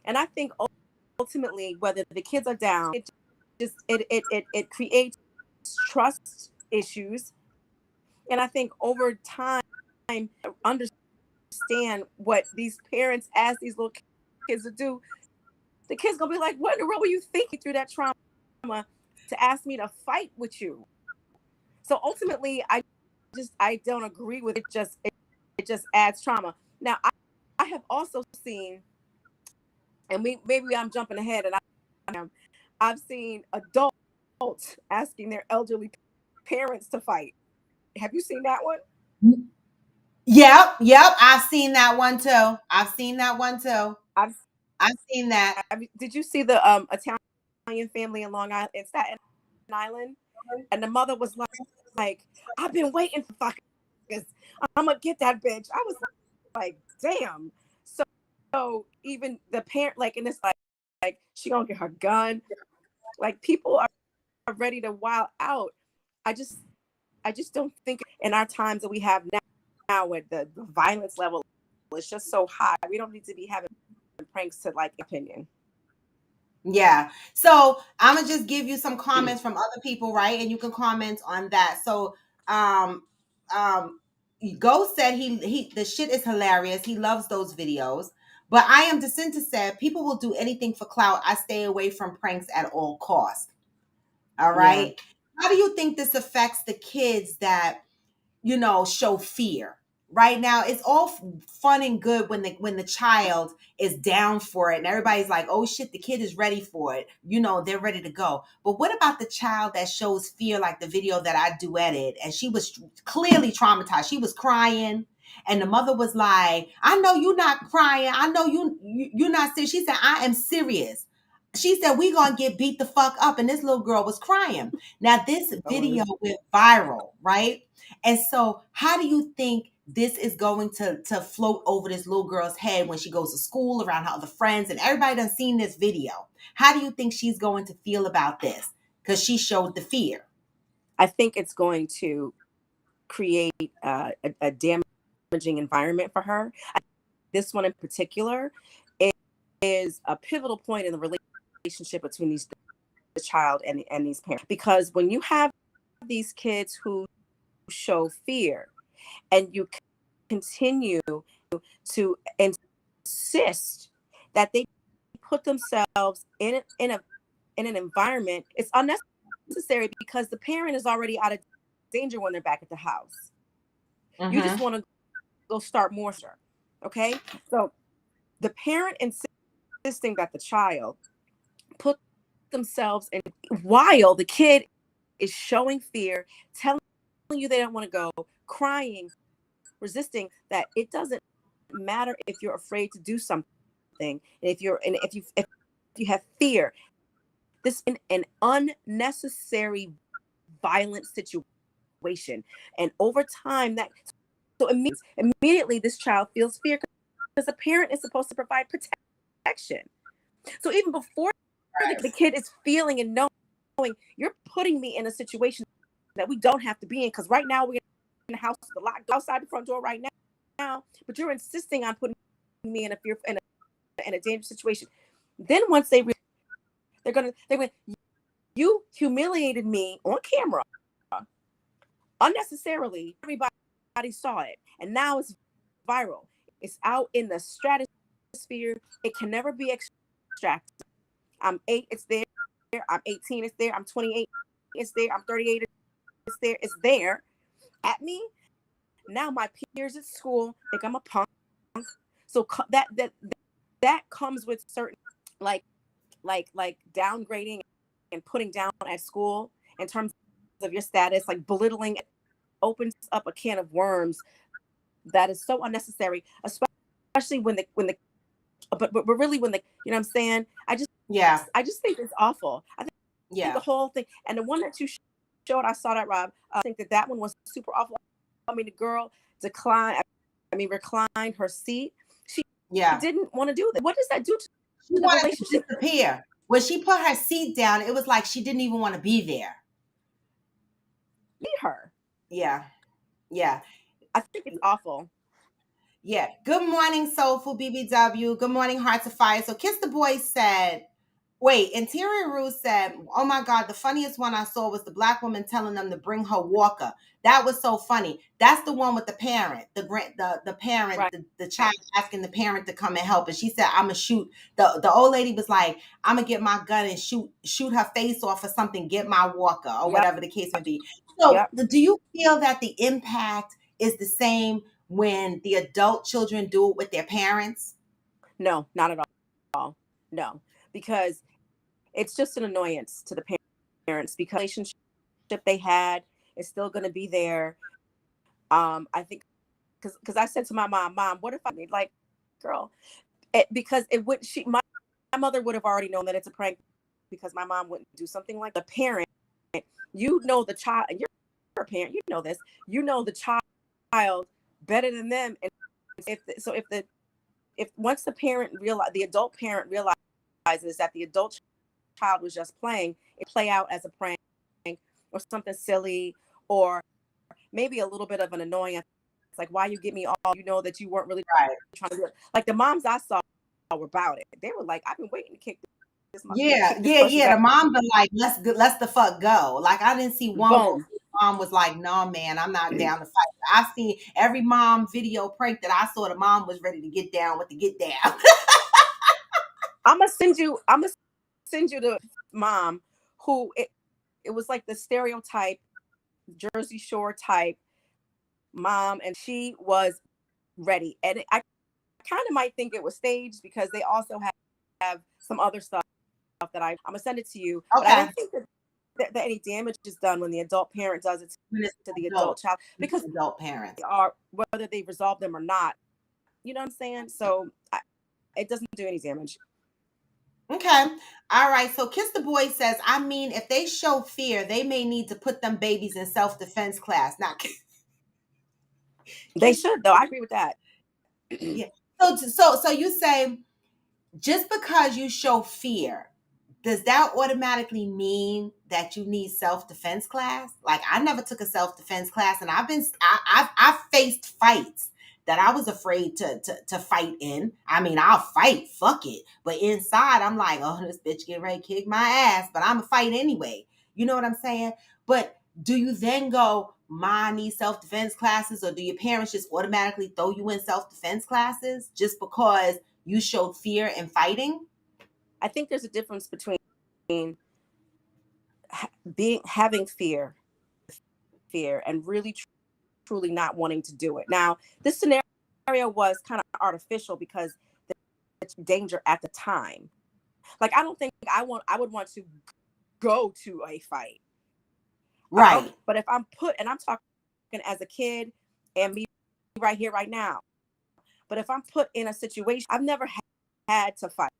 And I think ultimately, whether the kids are down, it creates trust issues. And I think over time, understand what these parents ask these little kids to do. The kids gonna be like, what in the world were you thinking through that trauma to ask me to fight with you? So ultimately, I don't agree with it. It just adds trauma. Now, I have also seen, and maybe I'm jumping ahead, and I've seen adults asking their elderly parents to fight. Have you seen that one? Yep, I've seen that one too. I've seen that one too. I've, I've seen that. did you see the Italian family in Long Island, in Staten Island? And the mother was like, I've been waiting for fucking this. I'm gonna get that bitch. I was like, damn. So even the parent, like, and it's like she gonna get her gun. Like, people are ready to wild out. I just don't think in our times that we have now where the violence level is just so high, we don't need to be having pranks to like opinion. Yeah. So I'm gonna just give you some comments from other people, right? And you can comment on that. So um Ghost said he the shit is hilarious. He loves those videos. But I am Jacinta said people will do anything for clout. I stay away from pranks at all costs. All right. Yeah. How do you think this affects the kids that show fear? Right now it's all fun and good when the child is down for it and everybody's like, oh shit, the kid is ready for it, they're ready to go. But what about the child that shows fear, like the video that I duetted, and she was clearly traumatized, she was crying, and the mother was like, I know you're not crying, I know you're not serious. She said, I am serious. She said, we gonna get beat the fuck up, and this little girl was crying. Now this video went viral, right? And so, how do you think this is going to float over this little girl's head when she goes to school around her other friends and everybody done seen this video? How do you think she's going to feel about this? Because she showed the fear. I think it's going to create a damaging environment for her. This one in particular is a pivotal point in the relationship between the child and these parents, because when you have these kids who show fear and you continue to insist that they put themselves in an environment, it's unnecessary because the parent is already out of danger when they're back at the house. Mm-hmm. You just want to go start more. Okay, so the parent insisting that the child put themselves in while the kid is showing fear, telling you they don't want to go, crying, resisting, that it doesn't matter if you're afraid to do something, and if you have fear. This is an unnecessary violent situation, and over time immediately this child feels fear because the parent is supposed to provide protection. So even before the kid is feeling and knowing, you're putting me in a situation that we don't have to be in, because right now we're in the house, the lock outside the front door right now, but you're insisting on putting me in a dangerous situation. Then once they're gonna you humiliated me on camera unnecessarily. Everybody saw it, and now it's viral. It's out in the stratosphere. It can never be extracted. I'm 8, it's there. I'm 18, it's there. I'm 28, it's there. I'm 38, it's there. It's there at me. Now my peers at school think I'm a punk. So that comes with certain like downgrading and putting down at school in terms of your status, like belittling. It opens up a can of worms that is so unnecessary, especially when the but really when the, you know what I'm saying? I just think it's awful. I think the whole thing, and the one that you showed, I saw that, Rob. I think that one was super awful. I mean, the girl reclined her seat. She didn't want to do that. What does that do to the relationship? To disappear. When she put her seat down, it was like she didn't even want to be there. Leave her. Yeah. I think it's awful. Yeah. Good morning, Soulful BBW. Good morning, Hearts of Fire. So Kiss the Boy said, wait, Interior Ruse said, oh my God, the funniest one I saw was the black woman telling them to bring her walker. That was so funny. That's the one with the parent, the parent, right. the child asking the parent to come and help. And she said, I'm going to shoot. The old lady was like, I'm going to get my gun and shoot her face off or something, get my walker, or whatever the case may be. So do you feel that the impact is the same when the adult children do it with their parents? No, not at all. No, because it's just an annoyance to the parents, because the relationship they had is still going to be there. I think because I said to my mom, what if I need, like, girl, because it would, my mother would have already known that it's a prank, because my mom wouldn't do something like the parent. You know the child, and you're a parent, you know this. You know the child better than them, and if once the adult parent realizes that the adult child was just playing, it play out as a prank or something silly, or maybe a little bit of an annoyance. It's like, why you get me all, you know that you weren't really trying to do it. Like the moms I saw were about it. They were like, I've been waiting to kick this. Yeah. The mom been like, let's the fuck go. Like I didn't see one Boom. mom was like, no, man, I'm not down to fight. I seen every mom video prank that I saw. The mom was ready to get down with the get down. I'm gonna send you the mom who it was like the stereotype Jersey Shore type mom, and she was ready. And I kind of might think it was staged, because they also have some other stuff that I'm gonna send it to you. Okay. But I don't think that any damage is done when the adult parent does it to the adult child, because adult parents are, whether they resolve them or not. You know what I'm saying? So it doesn't do any damage. Okay. All right. So Kiss the Boy says, I mean, if they show fear, they may need to put them babies in self-defense class. Now, they should, though. I agree with that. Yeah. So you say, just because you show fear, does that automatically mean that you need self-defense class? Like I never took a self-defense class, and I've faced fights that I was afraid to fight in. I mean, I'll fight, fuck it. But inside, I'm like, oh, this bitch getting ready to kick my ass, but I'm a fight anyway. You know what I'm saying? But do you then go, I need self-defense classes, or do your parents just automatically throw you in self-defense classes just because you showed fear in fighting? I think there's a difference between having fear and really truly not wanting to do it. Now, this scenario was kind of artificial because it's danger at the time. Like I don't think I would want to go to a fight. Right. But if I'm and I'm talking as a kid and me right here, right now. But if I'm put in a situation, I've never had to fight.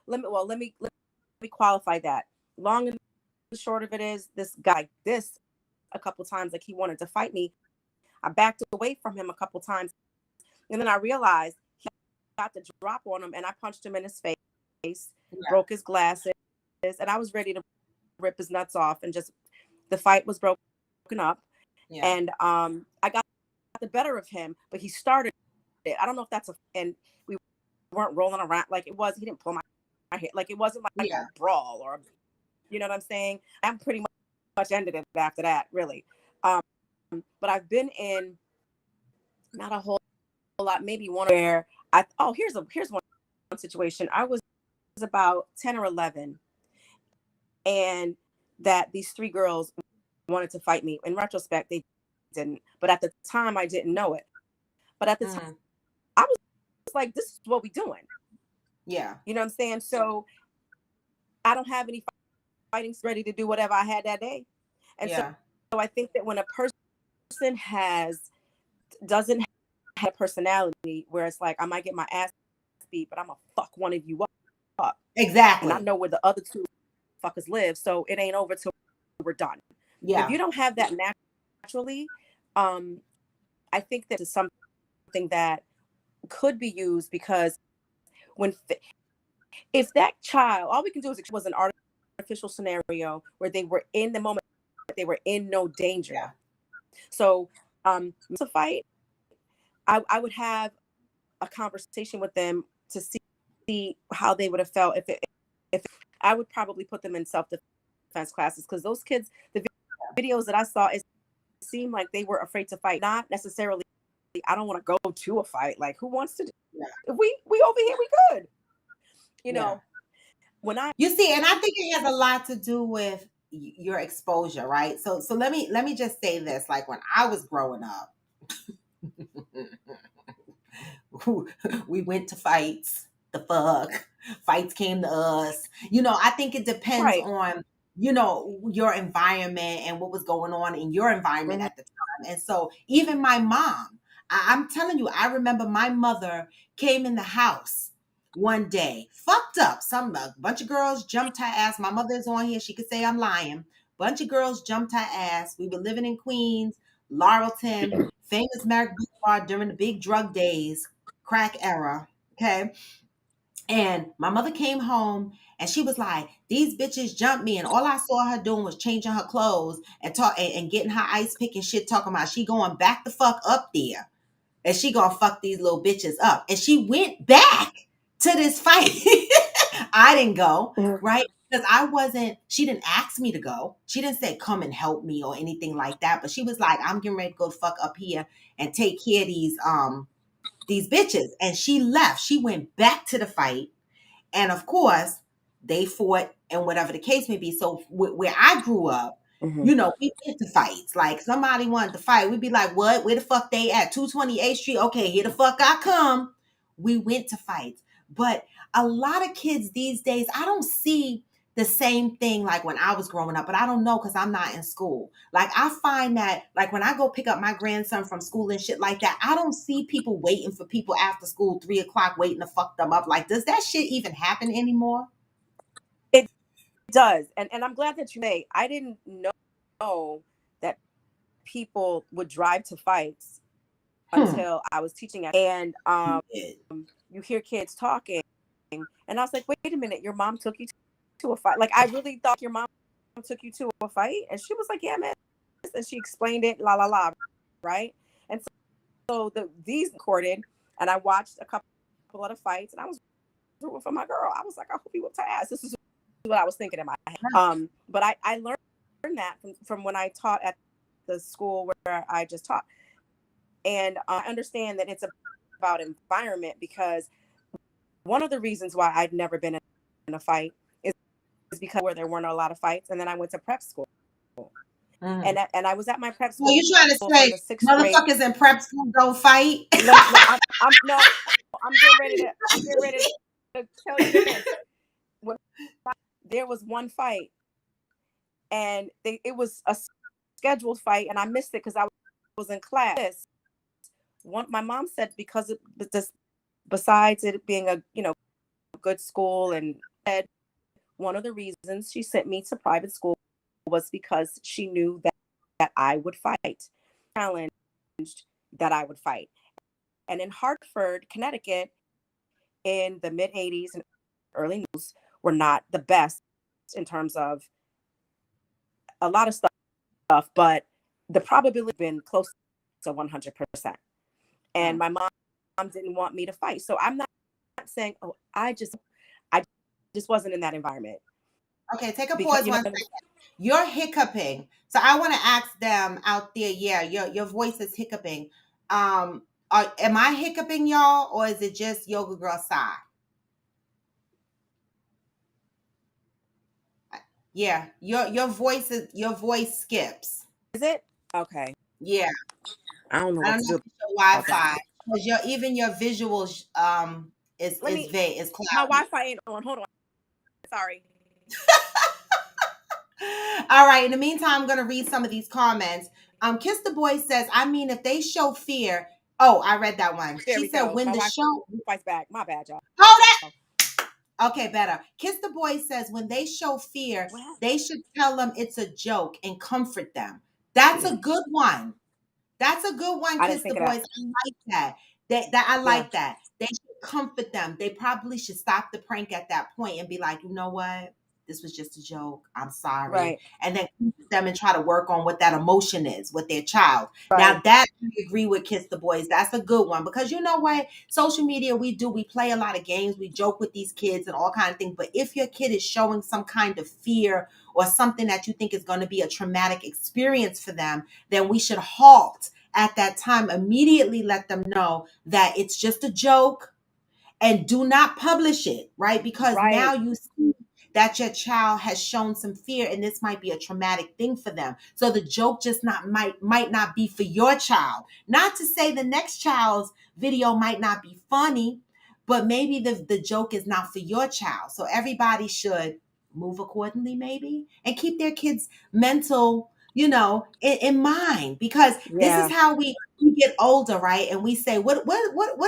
Let me qualify that. Long and short of it is, this guy, a couple times, like he wanted to fight me. I backed away from him a couple times, and then I realized he got the drop on him, and I punched him in his face, broke his glasses, and I was ready to rip his nuts off, and just the fight was broken up, and I got the better of him, but he started it. I don't know if that's and we weren't rolling around like it was. He didn't pull my hair, like it wasn't like a brawl, or you know what I'm saying. I'm pretty much ended it after that, really. But I've been in not a whole lot, maybe one where here's one situation. I was about 10 or 11, and that these three girls wanted to fight me. In retrospect, they didn't, but at the time I didn't know it. But at the time I was like, this is what we doing. Yeah. You know what I'm saying? So I don't have any fighting ready to do whatever I had that day. And so I think that when a person doesn't have a personality where it's like, I might get my ass beat, but I'm gonna fuck one of you up. Exactly. And I know where the other two fuckers live, so it ain't over till we're done. Yeah. If you don't have that naturally, I think that is something that could be used, because if that child, all we can do is, it was an artificial scenario where they were in the moment, they were in no danger. Yeah. So to fight, I would have a conversation with them to see how they would have felt if I would probably put them in self-defense classes, because those kids, the videos that I saw, it seemed like they were afraid to fight. Not necessarily, I don't want to go to a fight. Like, who wants to? If we over here, we good. You know, you see, and I think it has a lot to do with your exposure, right? So let me just say this. Like, when I was growing up, we went to fights. The fuck, fights came to us. You know, I think it depends on, you know, your environment and what was going on in your environment at the time. And so even my mom, I'm telling you, I remember my mother came in the house one day, fucked up. A bunch of girls jumped her ass. My mother is on here. She could say I'm lying. Bunch of girls jumped her ass. We were living in Queens, Laurelton, famous Merrick Boulevard during the big drug days, crack era. Okay. And my mother came home and she was like, these bitches jumped me. And all I saw her doing was changing her clothes and and getting her ice pick and shit, talking about she going back the fuck up there and she gonna fuck these little bitches up. And she went back to this fight. I didn't go, right? Because she didn't ask me to go. She didn't say, come and help me or anything like that. But she was like, I'm getting ready to go the fuck up here and take care of these bitches. And she left. She went back to the fight. And of course, they fought and whatever the case may be. So where I grew up, you know, we get to fights. Like somebody wanted to fight, we'd be like, what? Where the fuck they at? 228th Street? Okay, here the fuck I come. We went to fights. But a lot of kids these days, I don't see the same thing like when I was growing up, but I don't know because I'm not in school. Like I find that like when I go pick up my grandson from school and shit like that, I don't see people waiting for people after school, 3 o'clock, waiting to fuck them up. Like, does that shit even happen anymore? It does. And I'm glad that you may. I didn't know that people would drive to fights until I was teaching at, and you hear kids talking and I was like, wait a minute, your mom took you to a fight? Like I really thought your mom took you to a fight? And she was like, yeah, man. And she explained it, la la la, right? And so these recorded, and I watched a couple of the fights, and I was rooting for my girl. I was like, I hope he whooped her ass. This is what I was thinking in my head. But I learned that from when I taught at the school where I just taught. And I understand that it's about environment, because one of the reasons why I'd never been in a fight is because where there weren't a lot of fights. And then I went to prep school. And I was at my prep school. Well, you trying to say motherfuckers in prep school don't fight? No, I'm getting ready to tell you this. There was one fight, and it was a scheduled fight, and I missed it because I was in class. My mom said, because of this, besides it being a good school, and said one of the reasons she sent me to private school was because she knew that I would fight, challenged that I would fight. And in Hartford, Connecticut, in the mid 80s and early 90s were not the best in terms of a lot of stuff, but the probability been close to 100%. And my mom didn't want me to fight. So I'm not saying, oh, I just wasn't in that environment. Okay, take a pause 1 second. You're hiccuping. So I want to ask them out there, yeah, your voice is hiccuping. Am I hiccuping, y'all, or is it just Yoga Girl Sigh? Yeah, your voice skips. Is it? Okay. Yeah. I don't know. I don't know if it's your Wi-Fi, because even your visuals is vague, is cloudy. My Wi-Fi ain't on. Hold on. Sorry. All right. In the meantime, I'm going to read some of these comments. Kiss the Boy says, I mean, if they show fear. Oh, I read that one. She said, when the show. Fights back. My bad, y'all. Oh, that. Okay, better. Kiss the Boy says, when they show fear, they should tell them it's a joke and comfort them. That's a good one. That's a good one, Kiss the Boys. I like that. I like that. They should comfort them. They probably should stop the prank at that point and be like, you know what? This was just a joke. I'm sorry. Right. And then comfort them and try to work on what that emotion is with their child. Right. Now that I agree with Kiss the Boys. That's a good one, because you know what? Social media, we play a lot of games. We joke with these kids and all kinds of things. But if your kid is showing some kind of fear or something that you think is going to be a traumatic experience for them, then we should halt at that time, immediately let them know that it's just a joke and do not publish it, right? Because now you see that your child has shown some fear and this might be a traumatic thing for them. So the joke just might not be for your child. Not to say the next child's video might not be funny, but maybe the joke is not for your child. So everybody should move accordingly, maybe, and keep their kids' mental in mind, because this is Yeah. how we get older, right? And we say, what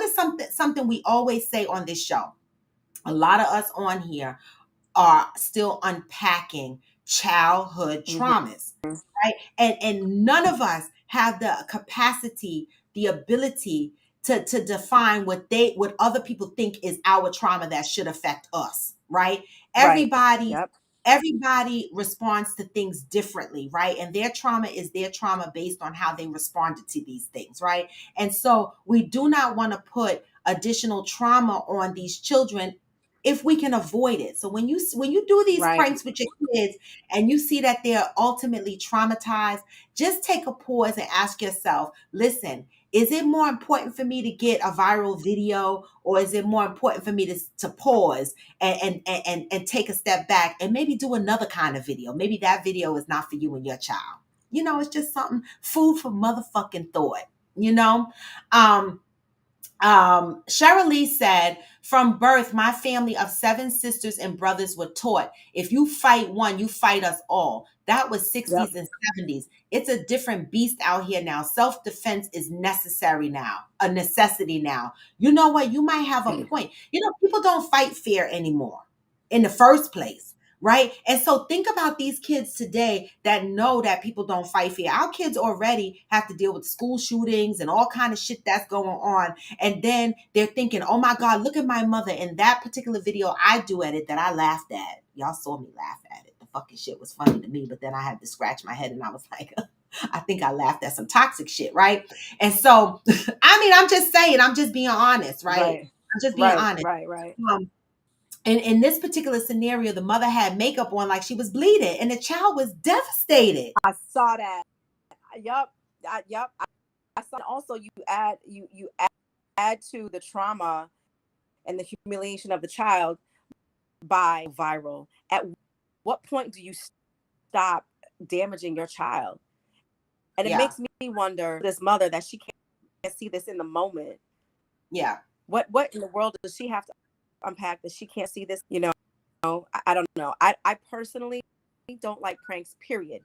is something we always say on this show? A lot of us on here are still unpacking childhood Mhm. traumas, right? And none of us have the capacity, the ability to define what other people think is our trauma that should affect us, right? Right. Everybody Yep. everybody responds to things differently, right? And their trauma is their trauma based on how they responded to these things, right? And so we do not want to put additional trauma on these children if we can avoid it. So when you do these Right. pranks with your kids and you see that they're ultimately traumatized, just take a pause and ask yourself, listen, is it more important for me to get a viral video, or is it more important for me to pause and take a step back and maybe do another kind of video? Maybe that video is not for you and your child. It's just something, food for motherfucking thought, you know? Um, Cheryl Lee said, from birth, my family of 7 sisters and brothers were taught, if you fight one, you fight us all. That was Yep. 60s and 70s. It's a different beast out here now. Self-defense is necessary now, a necessity now. You know what? You might have a point. People don't fight fair anymore in the first place. Right. And so think about these kids today that know that people don't fight fair. Our kids already have to deal with school shootings and all kind of shit that's going on, and then they're thinking, oh my God, look at my mother. In that particular video I duetted that I laughed at. Y'all saw me laugh at it. The fucking shit was funny to me, but then I had to scratch my head and I was like, I think I laughed at some toxic shit, right? And so, I'm just saying, I'm just being honest, right? Right. I'm just being Right. honest. Right. Right. And in this particular scenario, the mother had makeup on like she was bleeding, and the child was devastated. I saw that. Yup. Yup. I saw. Also, you add to the trauma and the humiliation of the child by viral. At what point do you stop damaging your child? And it Yeah, makes me wonder, this mother, that she can't see this in the moment. yeah, What in the world does she have to unpack that she can't see this? I don't know. I personally don't like pranks, period.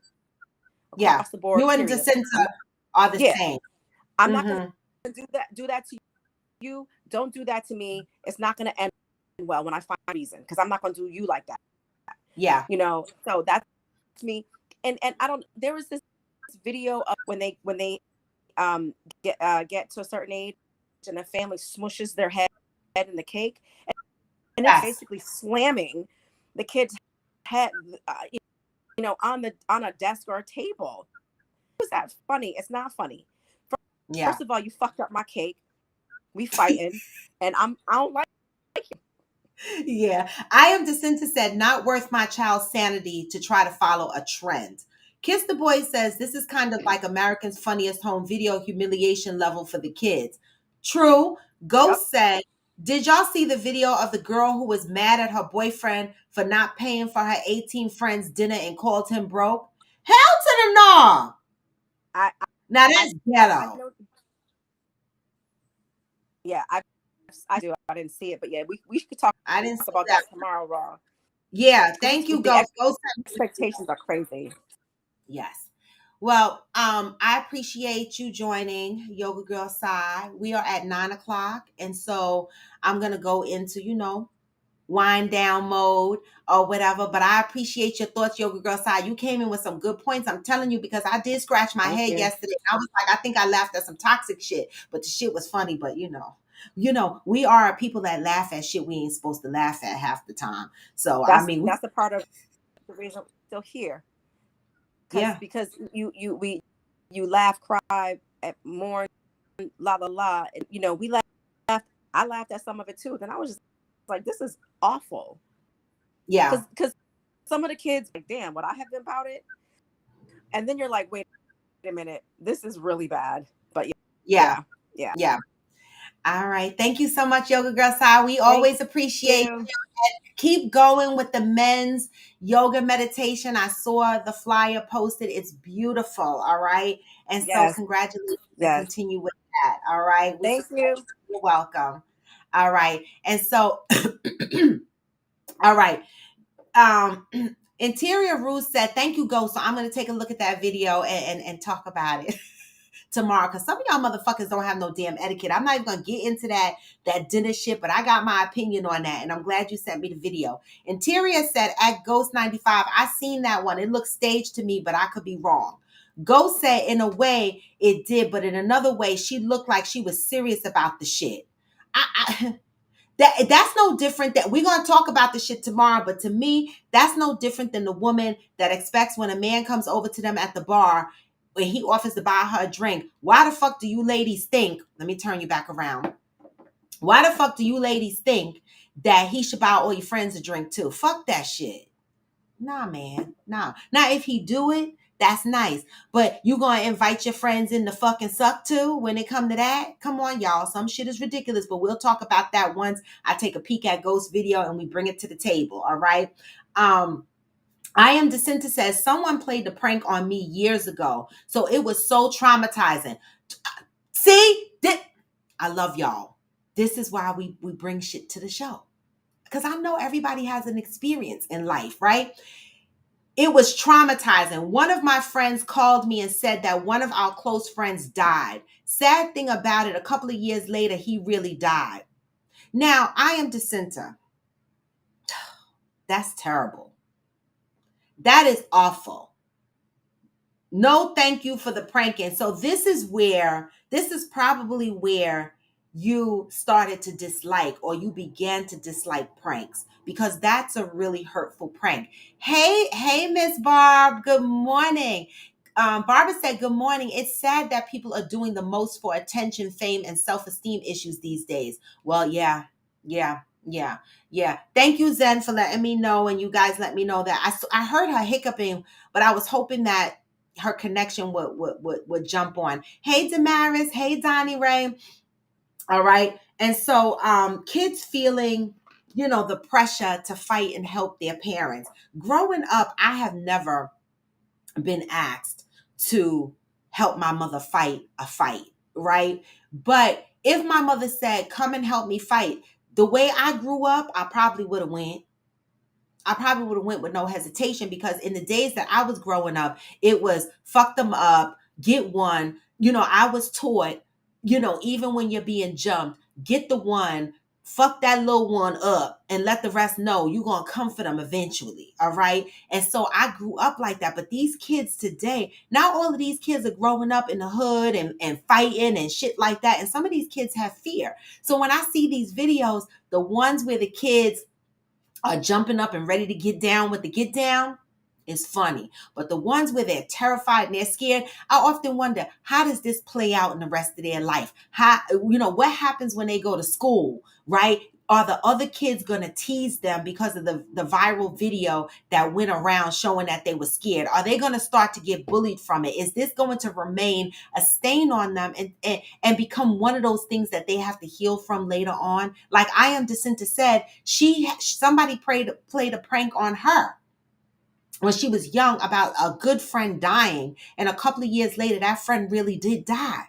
yeah. Across the board, You and period. Jacinta are the Yeah. same. I'm not gonna Hmm. do that to you. Don't do that to me. It's not gonna end well when I find a reason, because I'm not gonna do you like that. Yeah. So that's me. And I don't, there was this video of when they um get to a certain age and the family smushes their head in the cake, and it's Yes. basically slamming the kid's head, on a desk or a table. Is that funny? It's not funny. Yeah. First of all, you fucked up my cake. We fighting, and I don't like it. Yeah. I am Jacinta said, not worth my child's sanity to try to follow a trend. Kiss the Boy says, this is kind of like American's Funniest Home Video humiliation level for the kids. True. Yep. Ghost said, did y'all see the video of the girl who was mad at her boyfriend for not paying for her 18 friends' dinner and called him broke? Hell to the no. I Now I that's I ghetto. know. Yeah, I do. I didn't see it, but yeah, we could talk I didn't see about that. that tomorrow, Raw, Yeah. because Thank it's you, the Ghost. Ghost. expectations are crazy. Yes. Well, I appreciate you joining Yoga Girl Side. We are at 9 o'clock, and so I'm gonna go into, wind down mode or whatever. But I appreciate your thoughts, Yoga Girl Side. You came in with some good points. I'm telling you, because I did scratch my Thank head you. yesterday. I was like, I think I laughed at some toxic shit, but the shit was funny. But we are people that laugh at shit we ain't supposed to laugh at half the time. So we, That's a part of the reason we're still here, yeah, because you laugh, cry, mourn, la la la, and we laughed. I laughed at some of it too. Then I was just like, this is awful, yeah, because some of the kids like, damn, would I have been about it? And then you're like, wait a minute, this is really bad. But yeah, yeah, yeah. yeah. All right. Thank you so much, Yoga Girl Side. We Thank always appreciate. you. Keep going with the men's yoga meditation. I saw the flyer posted. It's beautiful. All right. And so Yes, congratulations and yes. continue with that. All right. We Thank support you. you. You're welcome. All right. And so, all right. Um, Interior Rules said, thank you, Ghost. So I'm going to take a look at that video and talk about it tomorrow, because some of y'all motherfuckers don't have no damn etiquette. I'm not even gonna get into that dinner shit, but I got my opinion on that, and I'm glad you sent me the video. Interior said, at Ghost 95, I seen that one. It looked staged to me, but I could be wrong. Ghost said, in a way it did, but in another way she looked like she was serious about the shit. That's no different. That we're gonna talk about the shit tomorrow, but to me, that's no different than the woman that expects when a man comes over to them at the bar, when he offers to buy her a drink. Why the fuck do you ladies think? Let me turn you back around. Why the fuck do you ladies think that he should buy all your friends a drink too? Fuck that shit. Nah, man. Nah. Now, if he do it, that's nice. But you gonna invite your friends in to fucking suck too when it come to that? Come on, y'all. Some shit is ridiculous, but we'll talk about that once I take a peek at Ghost video and we bring it to the table. All right. I am Jacinta says, someone played the prank on me years ago, so it was so traumatizing. See, I love y'all. This is why we bring shit to the show, because I know everybody has an experience in life, right? It was traumatizing. One of my friends called me and said that one of our close friends died. Sad thing about it, a couple of years later, he really died. Now, I am Jacinta. That's terrible. That is awful. No, thank you for the pranking. So this is probably where you started to dislike, or you began to dislike pranks, because that's a really hurtful prank. Hey, Miss Barb, good morning. Barbara said, good morning. It's sad that people are doing the most for attention, fame, and self-esteem issues these days. Well, yeah. Thank you, Zen, for letting me know, and you guys let me know that. I heard her hiccuping, but I was hoping that her connection would jump on. Hey, Damaris. Hey, Donnie Ray. All right. And so kids feeling, the pressure to fight and help their parents. Growing up, I have never been asked to help my mother fight a fight, right? But if my mother said, come and help me fight, the way I grew up, I probably would have went. I probably would have went with no hesitation, because in the days that I was growing up, it was fuck them up, get one. I was taught, even when you're being jumped, get the one, fuck that little one up, and let the rest know you're going to come for them eventually. All right. And so I grew up like that. But these kids today, now all of these kids are growing up in the hood and fighting and shit like that. And some of these kids have fear. So when I see these videos, the ones where the kids are jumping up and ready to get down with the get down, is funny. But the ones where they're terrified and they're scared, I often wonder, how does this play out in the rest of their life? What happens when they go to school, right? Are the other kids going to tease them because of the viral video that went around showing that they were scared? Are they going to start to get bullied from it? Is this going to remain a stain on them and become one of those things that they have to heal from later on? Like I Am Jacinta said, somebody played a prank on her when she was young about a good friend dying. And a couple of years later, that friend really did die,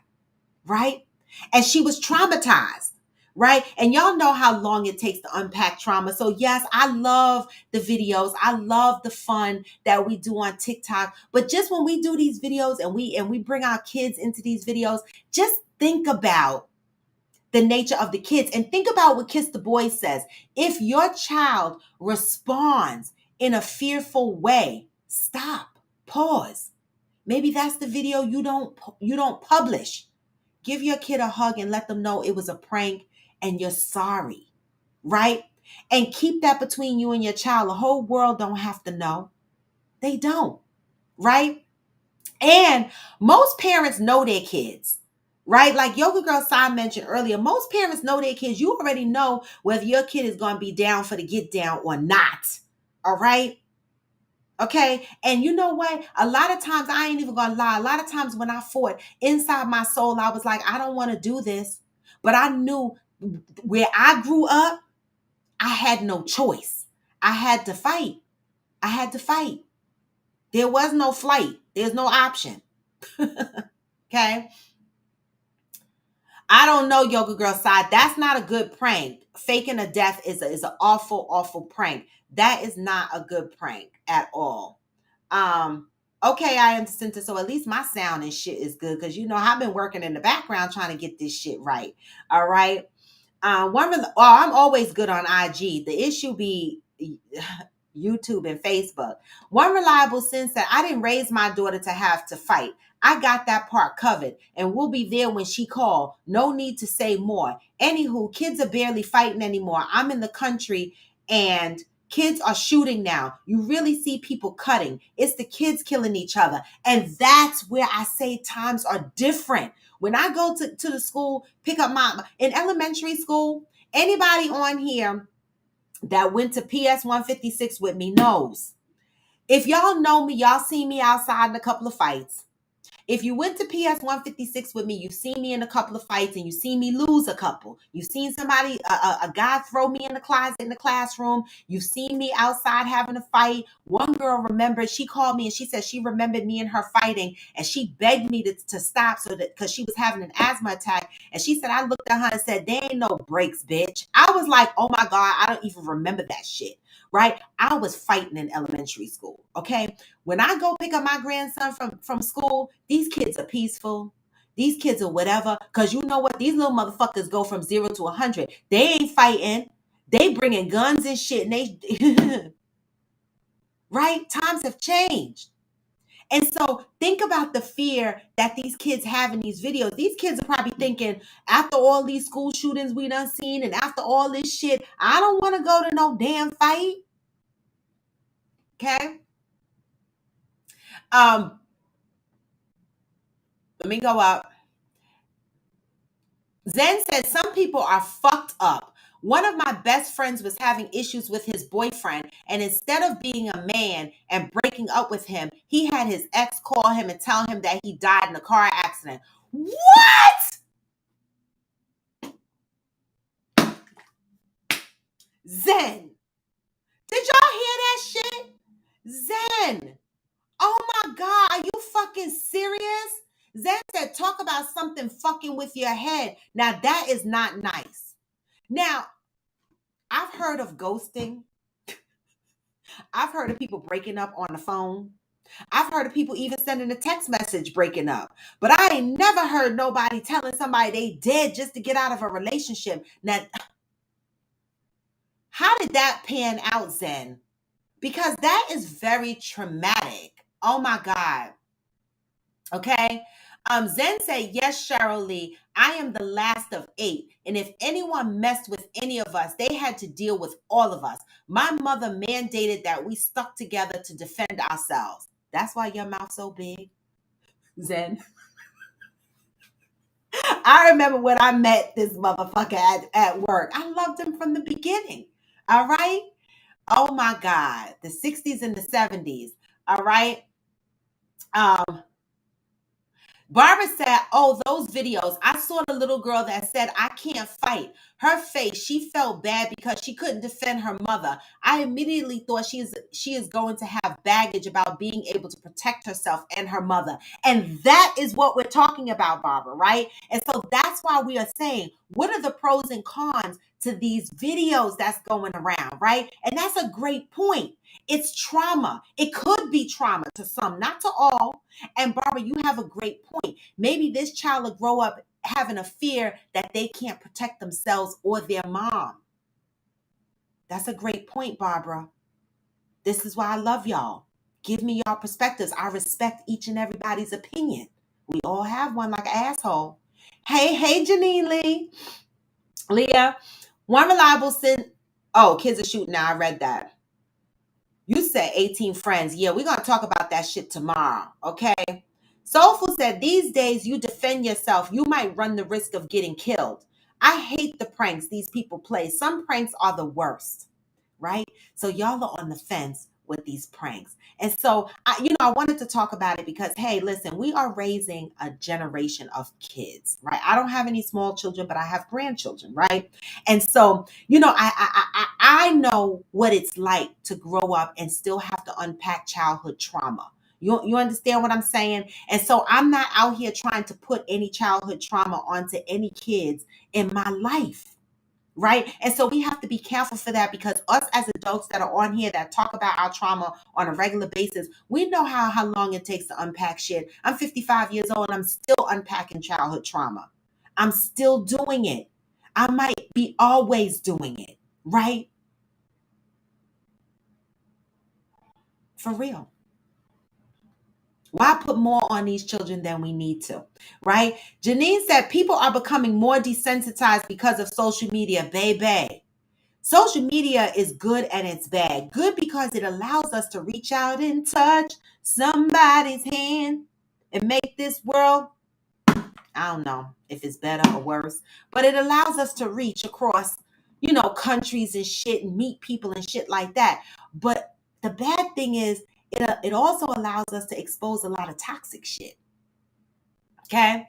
right? And she was traumatized, right? And y'all know how long it takes to unpack trauma. So yes, I love the videos. I love the fun that we do on TikTok. But just when we do these videos and we bring our kids into these videos, just think about the nature of the kids and think about what Kiss the Boy says. If your child responds in a fearful way, stop, pause. Maybe that's the video you don't publish. Give your kid a hug and let them know it was a prank and you're sorry, right? And keep that between you and your child. The whole world don't have to know. They don't, right? And most parents know their kids, right? Like Yoga Girl Sai mentioned earlier, most parents know their kids. You already know whether your kid is going to be down for the get down or not, all right? Okay. And you know what? A lot of times, I ain't even gonna lie. A lot of times when I fought inside my soul, I was like, I don't want to do this. But I knew where I grew up, I had no choice. I had to fight. I had to fight. There was no flight. There's no option. Okay. I don't know, Yoga Girl Side. That's not a good prank. Faking a death is an awful, awful prank. That is not a good prank at all. Okay, I understand. So at least my sound and shit is good because I've been working in the background trying to get this shit right. All right. I'm always good on IG. The issue be YouTube and Facebook. One reliable sense that I didn't raise my daughter to have to fight. I got that part covered, and we'll be there when she call. No need to say more. Anywho, kids are barely fighting anymore. I'm in the country, and kids are shooting now. You really see people cutting. It's the kids killing each other, and that's where I say times are different. When I go to the school, pick up in elementary school, anybody on here that went to PS 156 with me knows. If y'all know me, y'all seen me outside in a couple of fights. If you went to PS 156 with me, you've seen me in a couple of fights and you've seen me lose a couple. You've seen somebody, a guy throw me in the closet in the classroom. You've seen me outside having a fight. One girl remembered, she called me and she said she remembered me and her fighting and she begged me to stop because she was having an asthma attack. And she said, I looked at her and said, there ain't no breaks, bitch. I was like, oh my God, I don't even remember that shit. Right? I was fighting in elementary school. Okay. When I go pick up my grandson from school, these kids are peaceful. These kids are whatever. Because you know what? These little motherfuckers go from 0 to 100. They ain't fighting. They bringing guns and shit. And they, right? Times have changed. And so think about the fear that these kids have in these videos. These kids are probably thinking, after all these school shootings we done seen and after all this shit, I don't want to go to no damn fight. Okay? Let me go up. Zen said some people are fucked up. One of my best friends was having issues with his boyfriend, and instead of being a man and breaking up with him, he had his ex call him and tell him that he died in a car accident. What? Zen, did y'all hear that shit? Zen, oh my God, are you fucking serious? Zen said, talk about something fucking with your head. Now, that is not nice. Now, I've heard of ghosting. I've heard of people breaking up on the phone. I've heard of people even sending a text message breaking up. But I ain't never heard nobody telling somebody they dead just to get out of a relationship. Now, how did that pan out, Zen? Because that is very traumatic. Oh my God. Okay. Zen said, yes, Cheryl Lee, I am the last of 8. And if anyone messed with any of us, they had to deal with all of us. My mother mandated that we stuck together to defend ourselves. That's why your mouth's so big, Zen. I remember when I met this motherfucker at work. I loved him from the beginning. All right. Oh my God. The 60s and the 70s. All right. Barbara said, oh, those videos. I saw the little girl that said, I can't fight. Her face, she felt bad because she couldn't defend her mother. I immediately thought she is going to have baggage about being able to protect herself and her mother. And that is what we're talking about, Barbara, right? And so that's why we are saying, what are the pros and cons to these videos that's going around, right? And that's a great point. It's trauma. It could be trauma to some, not to all. And Barbara, you have a great point. Maybe this child will grow up having a fear that they can't protect themselves or their mom. That's a great point, Barbara. This is why I love y'all. Give me y'all perspectives. I respect each and everybody's opinion. We all have one like an asshole. Hey, Janine Lee. Leah, one reliable sin. Oh, kids are shooting now. I read that. You said 18 friends. Yeah, we're going to talk about that shit tomorrow, okay? Soulful said, these days you defend yourself, you might run the risk of getting killed. I hate the pranks these people play. Some pranks are the worst, right? So y'all are on the fence with these pranks. And so, I wanted to talk about it because, hey, listen, we are raising a generation of kids, right? I don't have any small children, but I have grandchildren, right? And so, I know what it's like to grow up and still have to unpack childhood trauma. You understand what I'm saying? And so I'm not out here trying to put any childhood trauma onto any kids in my life. Right. And so we have to be careful for that, because us as adults that are on here that talk about our trauma on a regular basis, we know how long it takes to unpack shit. I'm 55 years old and I'm still unpacking childhood trauma. I'm still doing it. I might be always doing it. Right. For real. Why put more on these children than we need to? Right. Janine said people are becoming more desensitized because of social media, baby. Social media is good and it's bad. Good because it allows us to reach out and touch somebody's hand and make this world, I don't know if it's better or worse, but it allows us to reach across, countries and shit and meet people and shit like that. But the bad thing is it also allows us to expose a lot of toxic shit. Okay?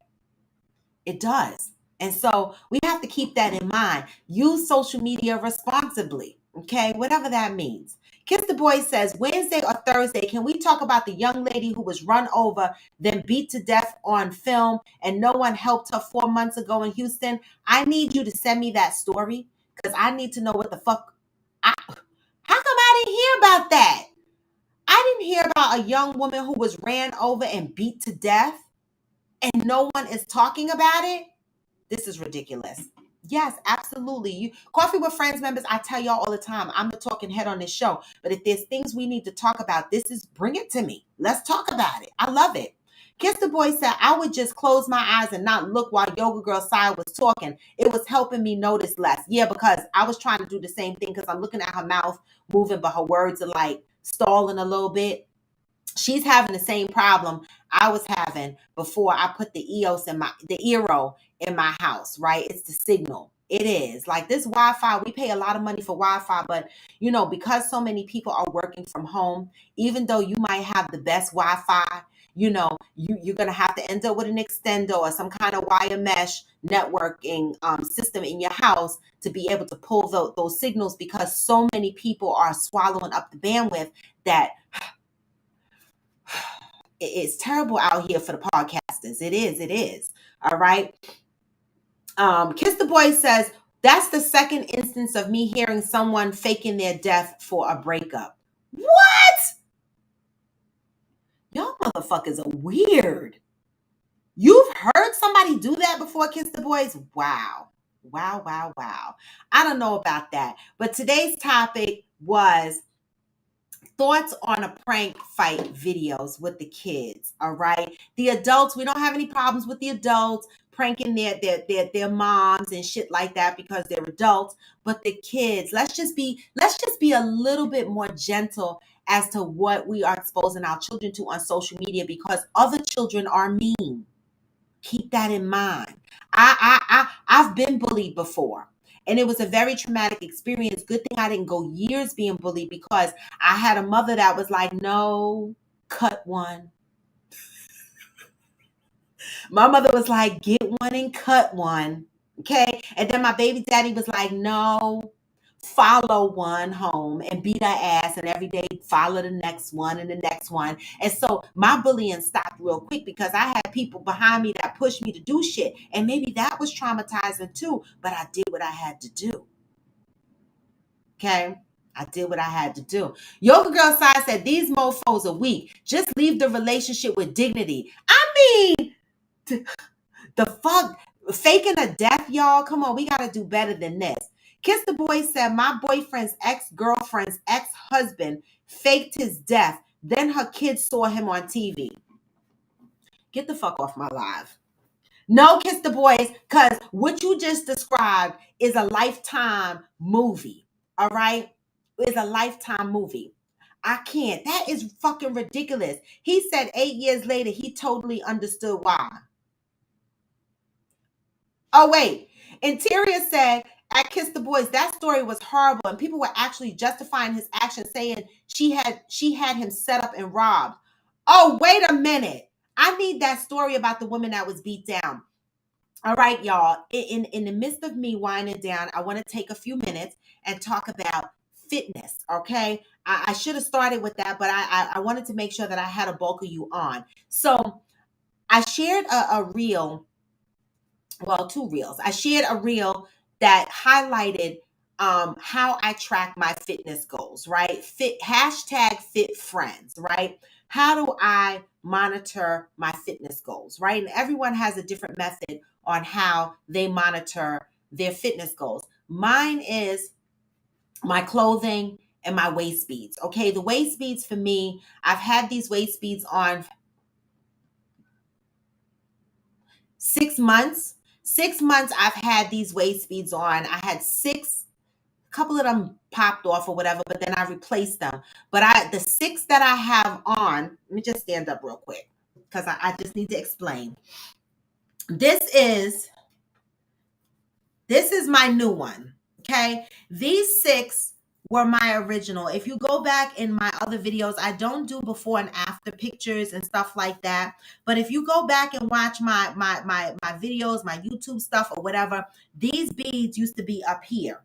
It does. And so we have to keep that in mind. Use social media responsibly. Okay, whatever that means. Kiss the Boy says, Wednesday or Thursday, can we talk about the young lady who was run over, then beat to death on film, and no one helped her 4 months ago in Houston? I need you to send me that story, because I need to know what the fuck. How come I didn't hear about that? I didn't hear about a young woman who was ran over and beat to death, and no one is talking about it. This is ridiculous. Yes, absolutely. Coffee with Friends members, I tell y'all all the time, I'm the talking head on this show. But if there's things we need to talk about, bring it to me. Let's talk about it. I love it. Kiss the Boy said, I would just close my eyes and not look while Yoga Girl Sai was talking. It was helping me notice less. Yeah, because I was trying to do the same thing, because I'm looking at her mouth moving, but her words are like stalling a little bit. She's having the same problem I was having before I put the Eero in my house, right? It's the signal. It is like this Wi-Fi. We pay a lot of money for Wi-Fi, but because so many people are working from home, even though you might have the best Wi-Fi, you're gonna have to end up with an extender or some kind of wire mesh networking system in your house to be able to pull those signals, because so many people are swallowing up the bandwidth that it's terrible out here for the podcasters. It is. All right. Kiss the Boy says, that's the second instance of me hearing someone faking their death for a breakup. What? Y'all motherfuckers are weird. You've heard somebody do that before, Kiss the Boys? Wow. I don't know about that. But today's topic was thoughts on a prank fight videos with the kids. All right. The adults, we don't have any problems with the adults pranking their moms and shit like that, because they're adults. But the kids, let's just be a little bit more gentle as to what we are exposing our children to on social media, because other children are mean. Keep that in mind. I've been bullied before. And it was a very traumatic experience. Good thing I didn't go years being bullied, because I had a mother that was like, no, cut one. My mother was like, get one and cut one. Okay. And then my baby daddy was like, no, follow one home and beat her ass, and every day follow the next one and the next one. And so my bullying stopped real quick, because I had people behind me that pushed me to do shit. And maybe that was traumatizing too, but I did what I had to do. Okay. I did what I had to do. Yoga Girl Sai said, these mofos are weak. Just leave the relationship with dignity. I mean, the fuck? Faking a death, y'all? Come on, we got to do better than this. Kiss the Boy said, my boyfriend's ex-girlfriend's ex-husband faked his death. Then her kids saw him on TV. Get the fuck off my live. No, Kiss the Boys, because what you just described is a Lifetime movie. All right? It's a Lifetime movie. I can't. That is fucking ridiculous. He said 8 years later, he totally understood why. Oh, wait. Interior said, at Kiss the Boys, that story was horrible, and people were actually justifying his actions, saying she had him set up and robbed. Oh, wait a minute. I need that story about the woman that was beat down. All right, y'all. In the midst of me winding down, I want to take a few minutes and talk about fitness, okay? I should have started with that, but I wanted to make sure that I had a bulk of you on. So I shared a reel, well, two reels. I shared a reel that highlighted how I track my fitness goals, right? Hashtag fit friends, right? How do I monitor my fitness goals, right? And everyone has a different method on how they monitor their fitness goals. Mine is my clothing and my waist beads. Okay, the waist beads for me, I've had these waist beads on 6 months. 6 months I've had these waist beads on. I had six, a couple of them popped off or whatever, but then I replaced them. But the six that I have on, let me just stand up real quick because I just need to explain. This is my new one. Okay. These six were my original. If you go back in my other videos, I don't do before and after pictures and stuff like that. But if you go back and watch my videos, my YouTube stuff or whatever, these beads used to be up here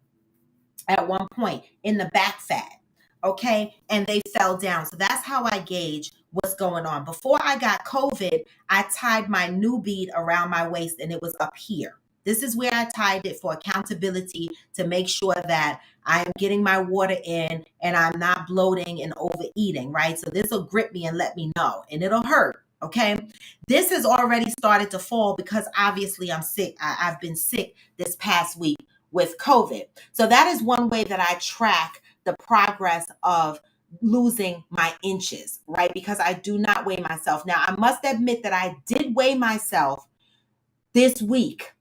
at one point in the back fat. Okay. And they fell down. So that's how I gauge what's going on. Before I got COVID, I tied my new bead around my waist and it was up here. This is where I tied it for accountability to make sure that I'm getting my water in and I'm not bloating and overeating, right? So this will grip me and let me know, and it'll hurt. Okay. This has already started to fall because obviously I'm sick. I've been sick this past week with COVID. So that is one way that I track the progress of losing my inches, right? Because I do not weigh myself. Now, I must admit that I did weigh myself this week,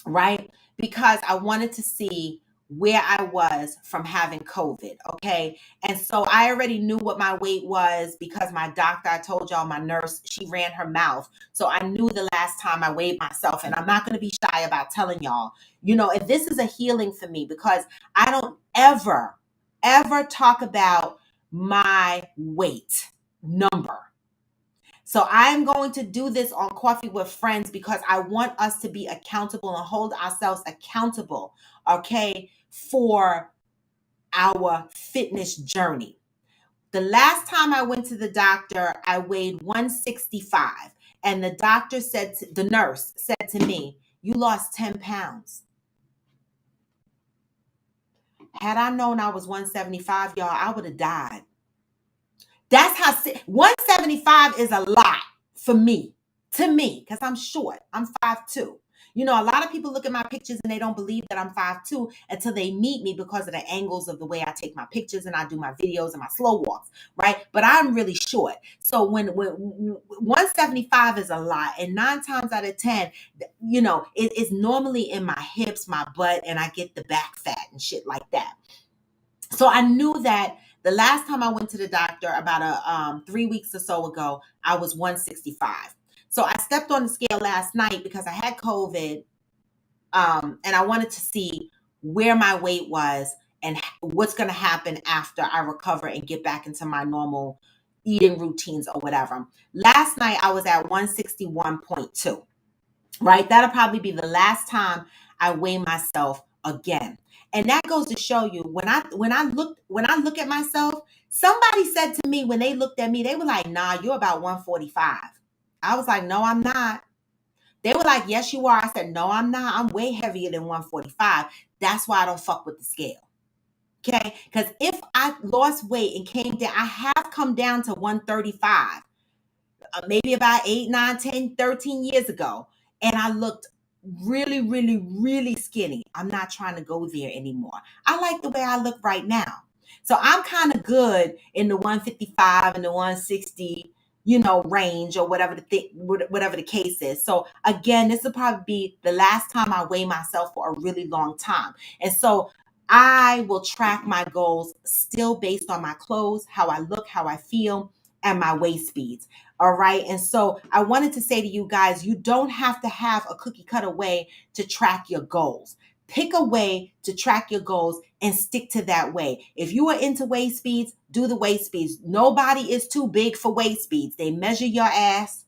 right? Because I wanted to see where I was from having COVID, okay? And so I already knew what my weight was because my doctor, I told y'all, my nurse, she ran her mouth. So I knew the last time I weighed myself, and I'm not going to be shy about telling y'all, if this is a healing for me, because I don't ever talk about my weight number. So I'm going to do this on Coffee with Friends because I want us to be accountable and hold ourselves accountable, okay, for our fitness journey. The last time I went to the doctor, I weighed 165, and the nurse said to me, "You lost 10 pounds." Had I known I was 175, y'all, I would have died. That's how 175 is a lot for me, because I'm short. I'm 5'2". A lot of people look at my pictures and they don't believe that I'm 5'2" until they meet me because of the angles of the way I take my pictures and I do my videos and my slow walks, right? But I'm really short. So when 175 is a lot, and 9 times out of 10, it's normally in my hips, my butt, and I get the back fat and shit like that. So I knew that the last time I went to the doctor about 3 weeks or so ago, I was 165. So I stepped on the scale last night because I had COVID, and I wanted to see where my weight was and what's going to happen after I recover and get back into my normal eating routines or whatever. Last night I was at 161.2, right? That'll probably be the last time I weigh myself again. And that goes to show you when I look at myself, somebody said to me when they looked at me, they were like, "Nah, you're about 145." I was like, "No, I'm not." They were like, "Yes, you are." I said, "No, I'm not. I'm way heavier than 145. That's why I don't fuck with the scale." Okay? Because if I lost weight and came down, I have come down to 135, maybe about 8, 9, 10, 13 years ago. And I looked really, really, really skinny. I'm not trying to go there anymore. I like the way I look right now. So I'm kind of good in the 155 and the 160, range, or whatever the case is. So again, this will probably be the last time I weigh myself for a really long time. And so I will track my goals still based on my clothes, how I look, how I feel, and my waist beads. All right. And so I wanted to say to you guys, you don't have to have a cookie cutter way to track your goals. Pick a way to track your goals and stick to that way. If you are into waist beads, do the waist beads. Nobody is too big for waist beads. They measure your ass,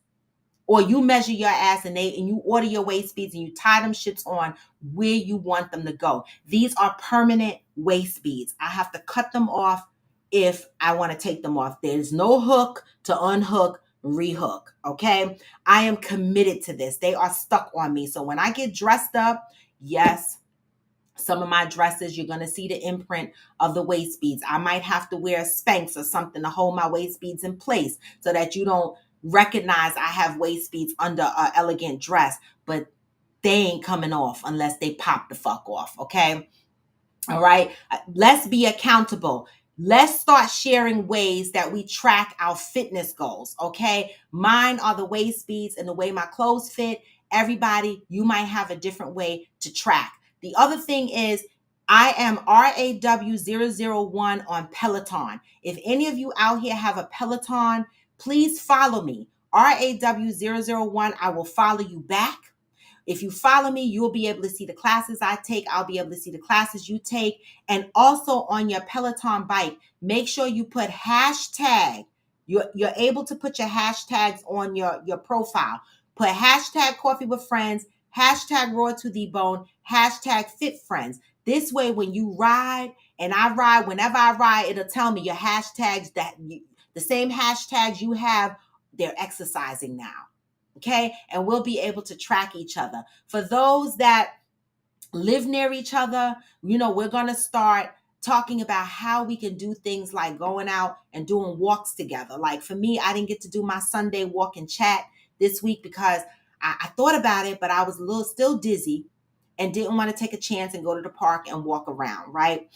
or you measure your ass, and you order your waist beads and you tie them shits on where you want them to go. These are permanent waist beads. I have to cut them off if I want to take them off. There's no hook to unhook, rehook. Okay. I am committed to this. They are stuck on me. So when I get dressed up, yes, some of my dresses, you're going to see the imprint of the waist beads. I might have to wear Spanx or something to hold my waist beads in place so that you don't recognize I have waist beads under an elegant dress, but they ain't coming off unless they pop the fuck off. Okay. All right. Let's be accountable. Let's start sharing ways that we track our fitness goals. Okay. Mine are the waist beads and the way my clothes fit. Everybody, you might have a different way to track. The other thing is, I am RAW001 on Peloton. If any of you out here have a Peloton, please follow me. RAW001. I will follow you back. If you follow me, you'll be able to see the classes I take. I'll be able to see the classes you take. And also on your Peloton bike, make sure you put hashtag. You're able to put your hashtags on your profile. Put hashtag coffee with friends, hashtag raw to the bone, hashtag fit friends. This way, when you ride, and I ride, whenever I ride, it'll tell me your hashtags the same hashtags you have, they're exercising now. Okay. And we'll be able to track each other. For those that live near each other, we're going to start talking about how we can do things like going out and doing walks together. Like for me, I didn't get to do my Sunday walk and chat this week because I thought about it, but I was still dizzy and didn't want to take a chance and go to the park and walk around. Right.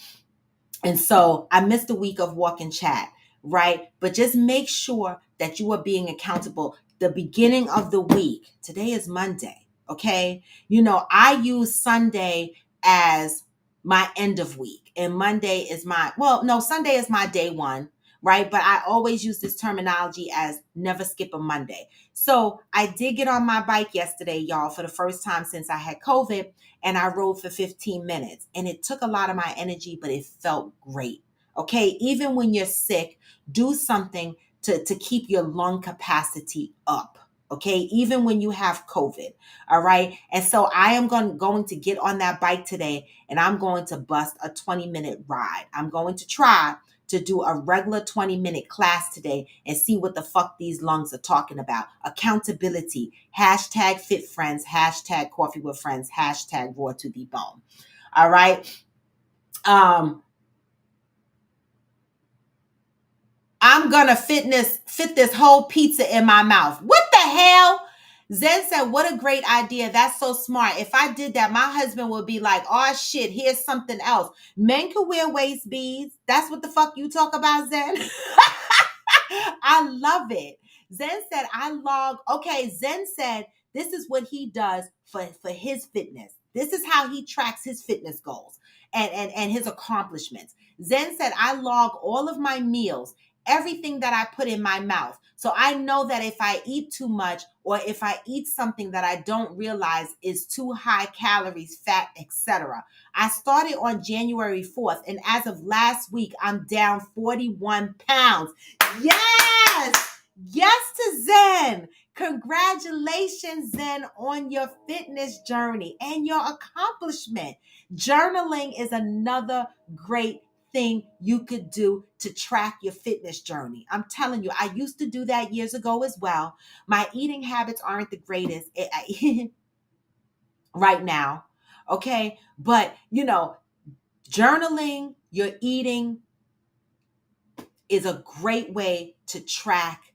And so I missed a week of walk and chat. Right. But just make sure that you are being accountable. The beginning of the week, today is Monday. Okay. I use Sunday as my end of week, and Monday is Sunday is my day one. Right. But I always use this terminology as never skip a Monday. So I did get on my bike yesterday, y'all, for the first time since I had COVID, and I rode for 15 minutes, and it took a lot of my energy, but it felt great. Okay. Even when you're sick, do something to keep your lung capacity up. Okay. Even when you have COVID. All right. And so I am going to get on that bike today, and I'm going to bust a 20-minute ride. I'm going to try to do a regular 20-minute class today and see what the fuck these lungs are talking about. Accountability, hashtag fit friends, hashtag coffee with friends, hashtag raw to the bone. All right. I'm going to fit this whole pizza in my mouth. What the hell? Zen said, what a great idea. That's so smart. If I did that, my husband would be like, oh shit, here's something else. Men can wear waist beads. That's what the fuck you talk about, Zen? I love it. Zen said, Zen said, this is what he does for his fitness. This is how he tracks his fitness goals and his accomplishments. Zen said, I log all of my meals, everything that I put in my mouth. So I know that if I eat too much, or if I eat something that I don't realize is too high calories, fat, etc. I started on January 4th, and as of last week, I'm down 41 pounds. Yes! Yes to Zen. Congratulations, Zen, on your fitness journey and your accomplishment. Journaling is another great thing you could do to track your fitness journey. I'm telling you, I used to do that years ago as well. My eating habits aren't the greatest right now. Okay. But journaling your eating is a great way to track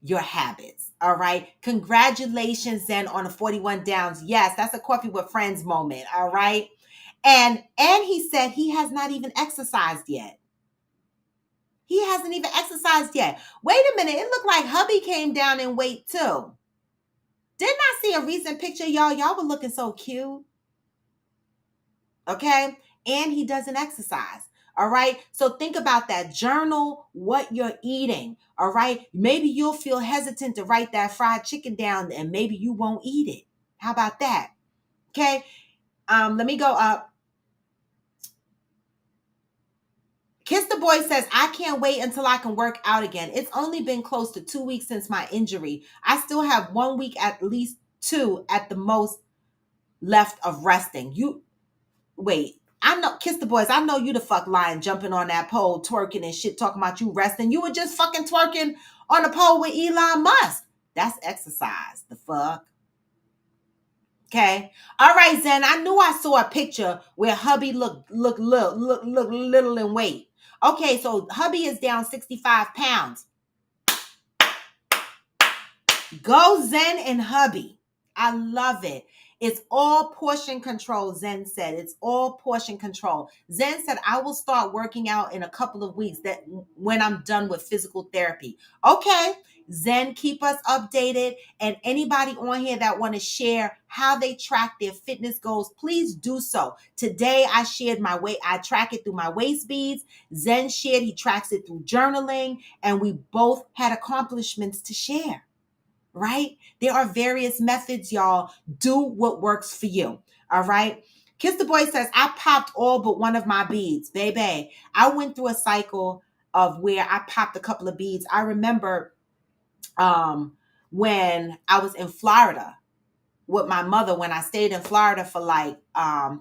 your habits. All right. Congratulations, Zen, on the 41 downs. Yes, that's a coffee with friends moment. All right. And he said he has not even exercised yet. He hasn't even exercised yet. Wait a minute. It looked like hubby came down in weight too. Didn't I see a recent picture, y'all? Y'all were looking so cute. Okay. And he doesn't exercise. All right. So think about that. Journal what you're eating. All right. Maybe you'll feel hesitant to write that fried chicken down, and maybe you won't eat it. How about that? Okay. Let me go up. Kiss the Boy says, I can't wait until I can work out again. It's only been close to 2 weeks since my injury. I still have 1 week, at least 2 at the most, left of resting. Wait, I know, Kiss the Boys, I know you the fuck lying, jumping on that pole, twerking and shit, talking about you resting. You were just fucking twerking on a pole with Elon Musk. That's exercise. The fuck? Okay. All right, Zen. I knew I saw a picture where hubby look little in weight. Okay, so hubby is down 65 pounds. Go Zen and hubby. I love it. It's all portion control, Zen said. It's all portion control. Zen said, I will start working out in a couple of weeks that when I'm done with physical therapy. Okay. Zen, keep us updated. And anybody on here that want to share how they track their fitness goals, please do so. Today, I shared my weight. I track it through my waist beads. Zen shared he tracks it through journaling. And we both had accomplishments to share. Right? There are various methods, y'all. Do what works for you. All right? Kiss the Boy says, I popped all but one of my beads. Baby, I went through a cycle of where I popped a couple of beads. I remember when I was in Florida with my mother, when I stayed in Florida for like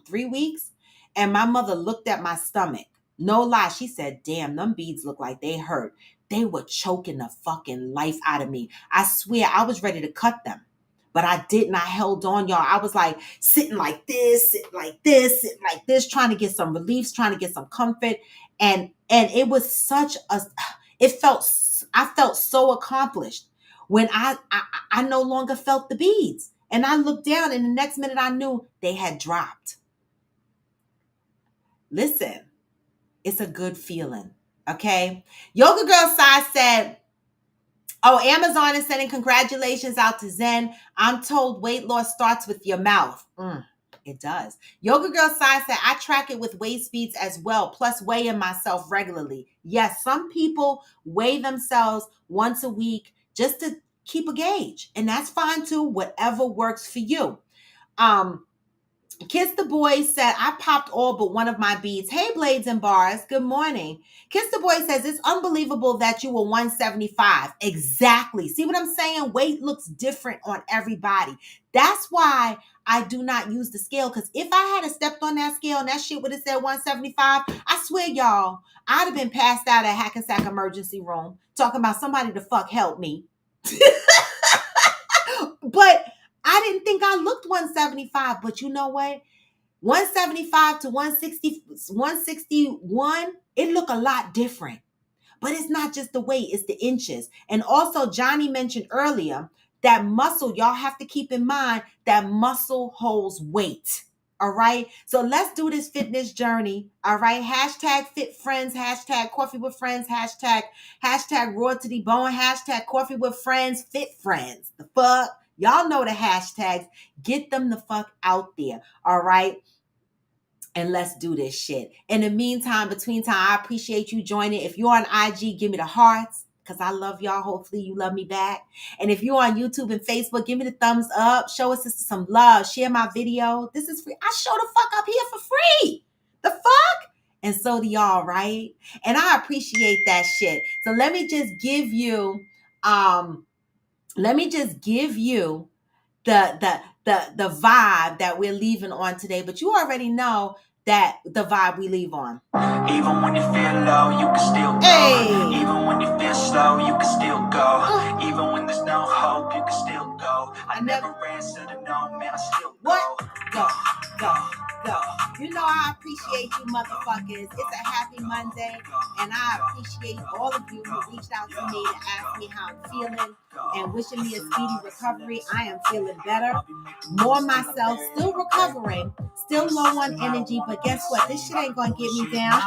3 weeks, and my mother looked at my stomach. No lie. She said, damn, them beads look like they hurt. They were choking the fucking life out of me. I swear I was ready to cut them, but I didn't. I held on, y'all. I was like sitting like this, trying to get some relief, trying to get some comfort. And it was such a, I felt so accomplished when I no longer felt the beads. And I looked down and the next minute I knew they had dropped. Listen, it's a good feeling. Okay. Yoga Girl Sai said, oh, Amazon is sending congratulations out to Zen. I'm told weight loss starts with your mouth. It does. Yoga Girl Sai said, I track it with waist beads as well, plus weighing myself regularly. Yes, some people weigh themselves once a week just to keep a gauge. And that's fine too, whatever works for you. Kiss the Boy said, I popped all but one of my beads. Hey, Blades and Bars. Good morning. Kiss the Boy says, it's unbelievable that you were 175. Exactly. See what I'm saying? Weight looks different on everybody. That's why I do not use the scale. Because if I had stepped on that scale and that shit would have said 175, I swear, y'all, I'd have been passed out at Hackensack emergency room talking about somebody to fuck help me. But I didn't think I looked 175, but you know what? 175 to 161, it look a lot different. But it's not just the weight, it's the inches. And also, Johnny mentioned earlier that muscle, y'all have to keep in mind that muscle holds weight. All right. So let's do this fitness journey. All right. Hashtag fit friends, hashtag coffee with friends, hashtag raw to the bone, hashtag coffee with friends, fit friends. The fuck? Y'all know the hashtags. Get them the fuck out there. All right. And let's do this shit. In the meantime, between time, I appreciate you joining. If you're on IG, give me the hearts because I love y'all. Hopefully you love me back. And if you're on YouTube and Facebook, give me the thumbs up. Show us some love. Share my video. This is free. I show the fuck up here for free. The fuck? And so do y'all, right? And I appreciate that shit. So let me just give you, the vibe that we're leaving on today. But you already know that the vibe we leave on. Even when you feel low, you can still go. Hey. Even when you feel slow, you can still go. Even when there's no hope, you can still go. I never answer to no, man, I still go. What? Go. You know I appreciate you motherfuckers. It's a happy Monday. And I appreciate all of you who reached out to me to ask me how I'm feeling and wishing me a speedy recovery. I am feeling better. More myself, still recovering, still low on energy. But guess what? This shit ain't going to get me down.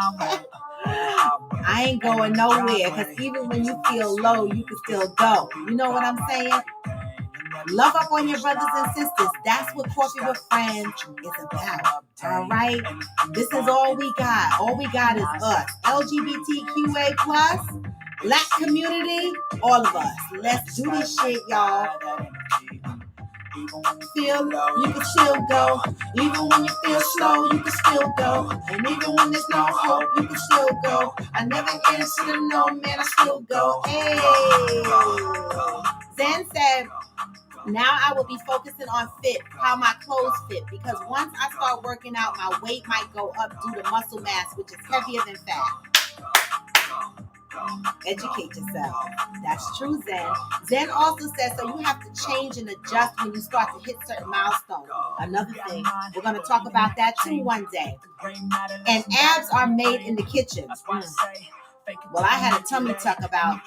I ain't going nowhere because even when you feel low, you can still go. You know what I'm saying? Love up on your brothers and sisters. That's what Coffee with Friends is about. All right? This is all we got. All we got is us. LGBTQA+, Black community, all of us. Let's do this shit, y'all. Feel low, you can still go. Even when you feel slow, you can still go. And even when there's no hope, you can still go. I never answer to no, man, I still go. Hey. Zen said, Now I will be focusing on fit, how my clothes fit, because once I start working out, my weight might go up due to muscle mass, which is heavier than fat. Educate yourself. That's true, Zen. Zen also says so you have to change and adjust when you start to hit certain milestones. Another thing, we're going to talk about that too one day. And abs are made in the kitchen. Well, I had a tummy tuck about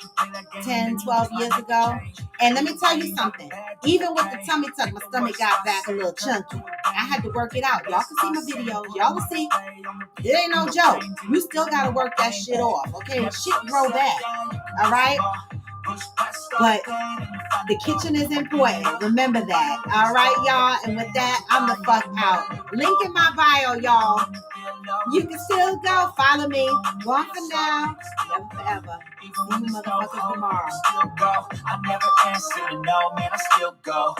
10, 12 years ago. And let me tell you something. Even with the tummy tuck, my stomach got back a little chunky. I had to work it out. Y'all can see my videos. Y'all will see. It ain't no joke. You still got to work that shit off. Okay? Shit grow back. All right? But the kitchen is important. Remember that. All right, y'all? And with that, I'm the fuck out. Link in my bio, y'all. You can still go. Follow me. One for now. Never forever. See you motherfuckers tomorrow. I never answer to no, man, I still go.